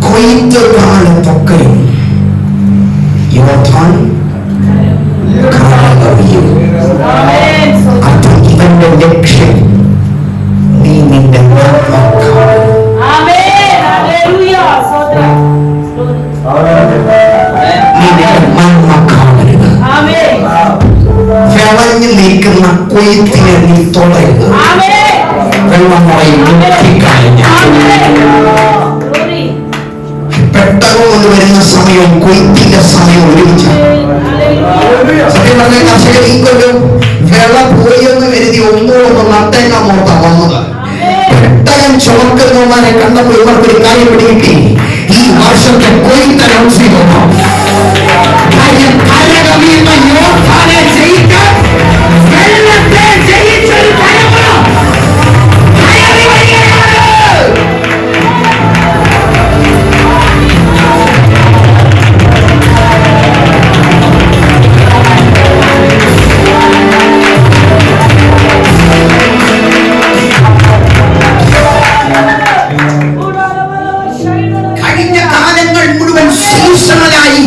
[SPEAKER 1] കൊയ്ത്തുകാലത്തൊക്കെ യോർദാൻ കവിയും. അപ്പോൾ ഇവന്റെ ലക്ഷ്യം നീ നിന്റെ വിളഞ്ഞു നിൽക്കുന്ന കൊയ്ത്തിനെ നീ തൊടരുത്. വെള്ളം പെട്ടകം കൊണ്ട് വരുന്ന സമയവും കൊയ്ത്തിന്റെ സമയവും ഒരുമിച്ച്. സത്യം പറഞ്ഞ കർഷകർ ഈ കൊല്ലം വിള പോയെന്ന് കരുതി ഒന്നോടൊന്ന് നട്ടേക്കാൻ മോർത്താ വന്നത്. പെട്ടകം ചുമക്കുന്നവരെ കണ്ടപ്പോൾ ഇവർക്കൊരു കാര്യം പിടികിട്ടി. ഈ വർഷത്തെ കൊയ്ത്ത് അനൗൺസ് ചെയ്തു. കഴിഞ്ഞ കാലങ്ങൾ മുഴുവൻ സീസണലായി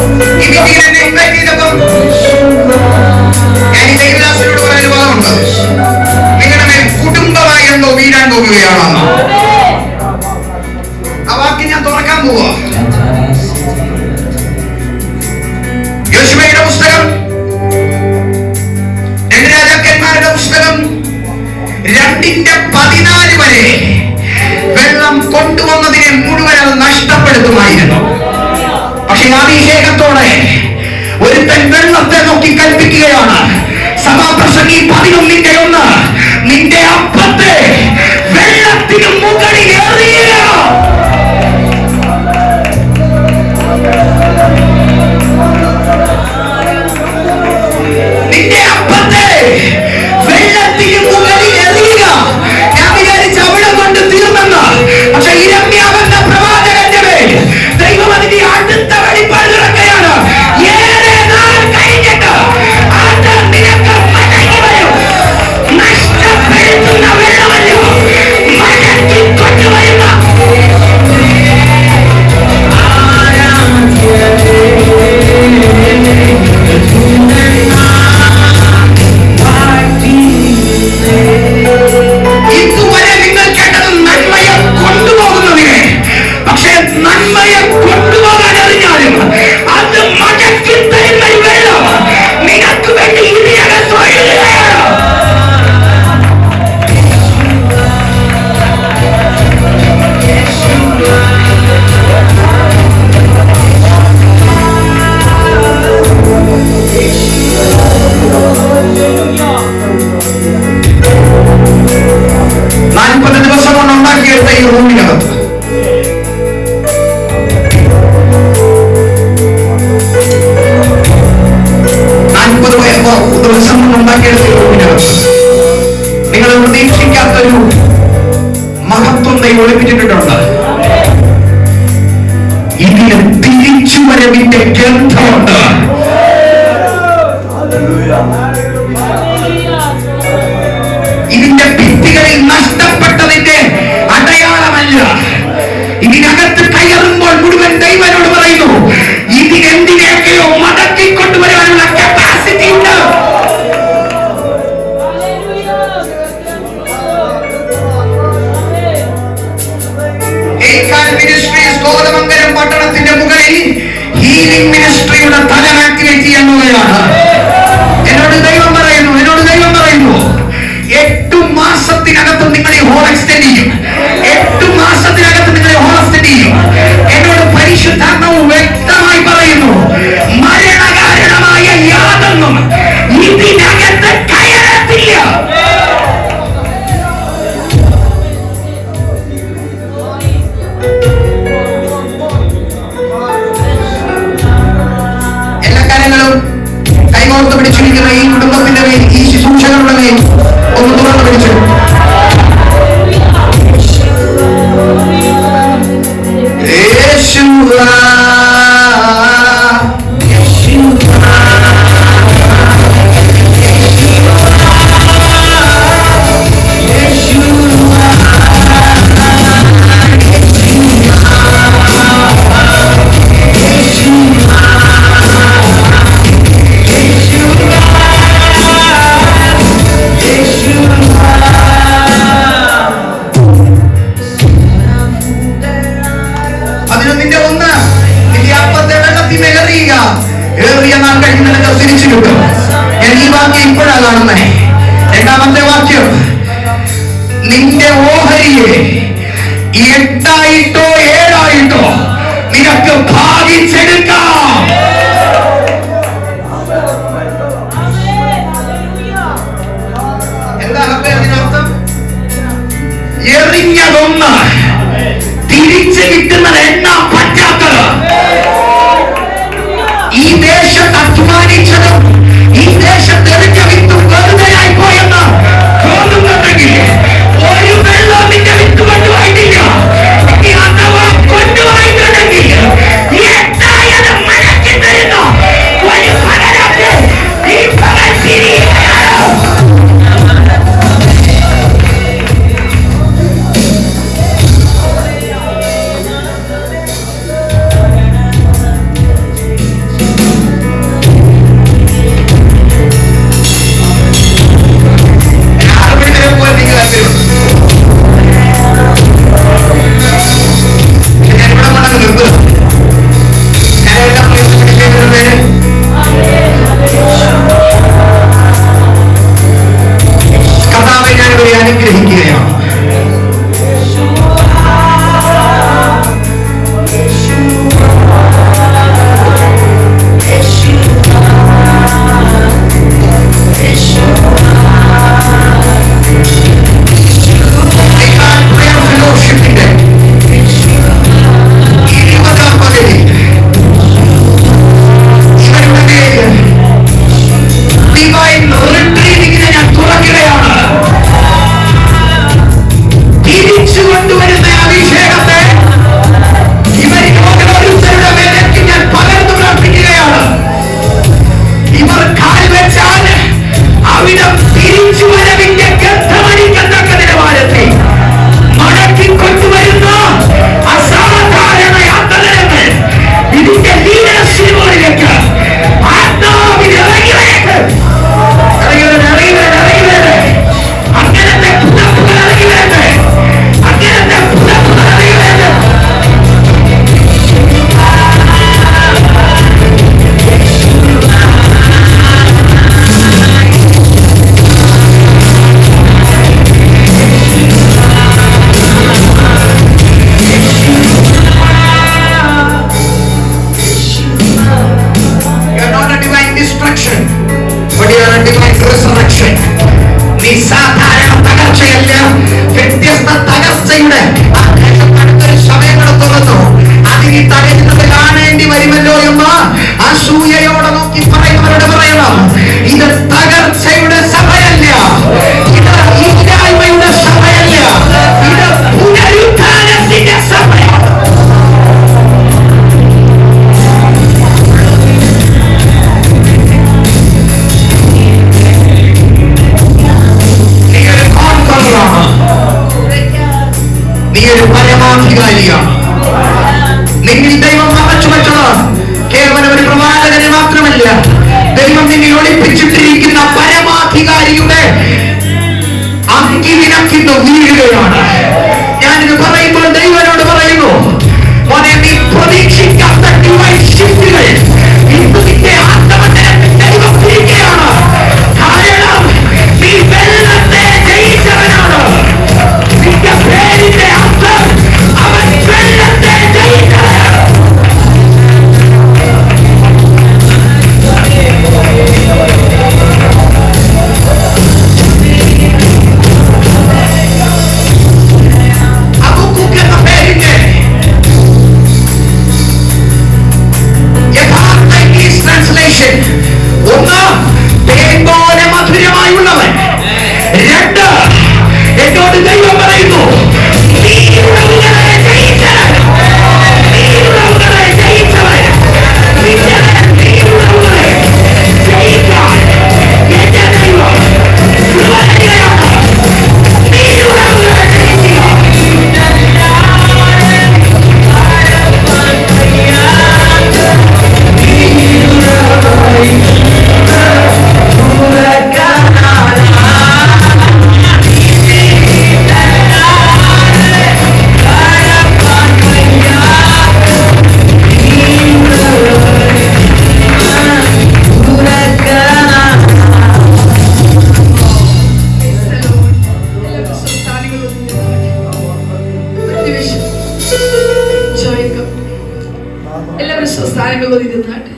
[SPEAKER 1] ഈ മീറ്റിംഗിൽ എന്നെ ഇൻവൈറ്റ് ചെയ്തപ്പോൾ ഞാൻ ഈ ദേവദാസനോട് പറഞ്ഞൊരു പദമുണ്ട്, നിങ്ങളുടെ മേൽ കുടുംബമായി എന്തോ വീഴാൻ പോകുകയാണെന്ന്. ആ വാക്യം ഞാൻ തുറക്കാൻ പോവാ. യോശുവയുടെ പുസ്തകം, 2 രാജാക്കന്മാരുടെ പുസ്തകം 2:14 വരെ വെള്ളം കൊണ്ടുവന്നതിനെ മുഴുവൻ അത് നഷ്ടപ്പെടുത്തുമായിരുന്നു. പക്ഷെ അഭിഷേകത്തോടെ ഒരുത്തൻ വെള്ളത്തെ നോക്കി കൽപ്പിക്കുകയാണ്. സഭാപ്രസംഗി 11:1, നിന്റെ അപ്പത്തെ വെള്ളത്തിന് മുകളിൽ എറിയുക. നിന്റെ അപ്പത്തെ വെള്ളത്തിന് മുകളിൽ എറിയുക. ഞാൻ വിചാരിച്ച അവിടെ കൊണ്ട് തീർന്നെന്ന്. പക്ഷെ ഇരമ്യാവെന്ന പ്രവാചകന്റെ മേൽ ദൈവം അതിന്റെ അടുത്ത വെളിപ്പാട് ഇറക്കുകയാണ്. 7 നാൾ കഴിഞ്ഞിട്ട് അത് നിനക്ക് മടങ്ങി വരും. നഷ്ടപ്പെടുത്തുന്ന വെള്ളമല്ലോ, മടക്കി കൊണ്ടുവരുന്ന. ഇതുവരെ നിങ്ങൾ കേട്ടത് നന്മയെ കൊണ്ടുപോകുന്നതിനെ, പക്ഷെ നന്മയെ കൊണ്ടുപോകാൻ അറിഞ്ഞാലും അത് മടക്കി തരുന്ന വെള്ളം നിനക്ക് വേണ്ടി ഇതിനകത്ത് ഒഴുകുകയാണ്. നാൽപ്പത് ദിവസം കൊണ്ട് ഉണ്ടാക്കിയെടുത്ത ഈ റൂമിനകത്ത് ദിവസം കൊണ്ട് ഉണ്ടാക്കിയെടുത്ത ഈ റൂമിനകത്ത് നിങ്ങൾ പ്രതീക്ഷിക്കാത്തൊരു മഹത്വം ദൈവം ഒളിപ്പിച്ചിട്ടുണ്ട്. ഇതിന് തിരിച്ചുവരവിന്റെ ഗന്ധമുണ്ട്. ഇതിന്റെ ഭിത്തികളിൽ നഷ്ടപ്പെട്ടതിന്റെ അടയാളമല്ല. ഇതിനകത്ത് കയറുമ്പോൾ മുഴുവൻ ദൈവനോട് പറയുന്നു, ഇതിനെന്തിനെയൊക്കെയോ മടക്കിക്കൊണ്ടുവരാനുള്ള കപ്പാസിറ്റി ഉണ്ട്. കോതമംഗലം പട്ടണത്തിന്റെ മുകളിൽ ഹീലിംഗ് മിനിസ്ട്രിയുടെ തലം ആക്ടിവേറ്റ് ചെയ്യുകയാണ്. എന്നോട് ദൈവം പറയുന്നു 8 മാസത്തിനകത്ത് നിങ്ങൾ ഈ ഹോൾ എക്സ്റ്റെൻഡ് ചെയ്യും. 8 മാസത്തിനകത്ത് നിങ്ങൾ ഈ ഹോൾ എക്സ്റ്റെൻഡ് ചെയ്യും. എന്നോട് പരിശുദ്ധാത്മാവ് വ്യക്തമായി പറയുന്നു, മരണകാരണമായ യാതൊന്നും ഇതിനകത്ത് കയറത്തില്ല. എല്ലാ കാര്യങ്ങളും കൈകോർത്ത് പിടിച്ചിരിക്കുന്ന ഈ കുടുംബത്തിന്റെ മേൽ, ഈ ശുശ്രൂഷകളുടെ മേൽ ഒന്ന് തുറന്നു പിടിച്ചു. തിരിച്ചു കിട്ടും. ഞാൻ ഈ വാക്യം ഇപ്പോഴാണ് കാണുന്നത്. 2ാമത്തെ വാക്യം, നിന്റെ ഓഹരിയെ 8ആയിട്ടോ 7ആയിട്ടോ നിനക്ക് ഭാഗിച്ചെടുക്കാം. എന്താ അതിനർത്ഥം? എറിഞ്ഞതൊന്ന് തിരിച്ചു കിട്ടുന്നത് എണ്ണാൻ പറ്റാത്തത്. ഈ ദേശത്ത് അധ്വാനിച്ചതും ഈ ദേശത്ത് എറിഞ്ഞ വിത്തും വെറുതെയായി പോയെന്ന് തോന്നുന്നുണ്ടെങ്കിൽ ഒരു വെള്ളം നിന്റെ വിത്ത് കൊണ്ടുപോയിട്ടില്ല. അഥവാ കൊണ്ടുപോയിട്ടുണ്ടെങ്കിൽ 8ആയത് മടക്കി resurrection. ഇവിടെയാണ് divine resurrection. നീ സാധാരണ തകർച്ചയല്ല, വ്യത്യസ്ത തകർച്ചയുടെ സമയങ്ങൾ തുറന്നു. അതിന് തകരുന്നത് കാണേണ്ടി വരുമല്ലോ എന്ന് അസൂയയോടെ നോക്കി പറയുന്നവരോട് പറയണം, ഇത് തകർച്ചയുടെ സഭയല്ല, ഇത് ഇല്ലായ്മയുടെ സഭയല്ല, ഇത് പുനരുത്ഥാനത്തിന്റെ സഭയാണ്. നീ ഒരു പരമാധികാരിയാണ്. നിന്നിൽ ദൈവം മറച്ചു വെച്ചത് കേവലം ഒരു പ്രവാചകനെ മാത്രമല്ല, ദൈവം നിന്നിൽ ഒളിപ്പിച്ചിട്ടിരിക്കുന്ന പരമാധികാരിയുടെ അങ്കി വിലക്കിന്ന് വീഴുകയാണ്. ഞാനിത് പറയുമ്പോൾ ദൈവനോട് പറയുന്നു, മോനെ, നീ പ്രതീക്ഷിക്കാത്ത ഡിവൈൻ ഷിഫ്റ്റുകൾ ഇന്ന് നിന്റെ ആത്മമണ്ഡലത്തിൽ ദൈവം തിരികെയാണ്. കാരണം നീ വെള്ളത്തെ ജയിച്ചവനാണ്. നിന്റെ പേരിന്റെ അർത്ഥം അവൻ വെള്ളത്തെ ജയിച്ചവനാണ്. ഹബക്കൂക്ക് എന്ന പേരിന്റെ യഥാർത്ഥ ഇംഗ്ലീഷ് ട്രാൻസ്ലേഷൻ, ഒന്ന്, തേൻ പോലെ മധുരമായുള്ളവൻ. രണ്ട്, എന്നോട് ദൈവം പറയുന്നു, നീയുള്ളവരെ ജയിച്ചവൻ, നീയുള്ളവരെ ജയിച്ചവൻ, നീയുള്ളവരെ ജയിക്കാൻ എന്റെ ദൈവം കൃപയുള്ളവനാണ്. നീയുള്ളവരെ ജയിക്കുക.
[SPEAKER 3] എല്ലാവരും സംസ്ഥാനങ്ങളിൽ ഇരുന്നാട്ട്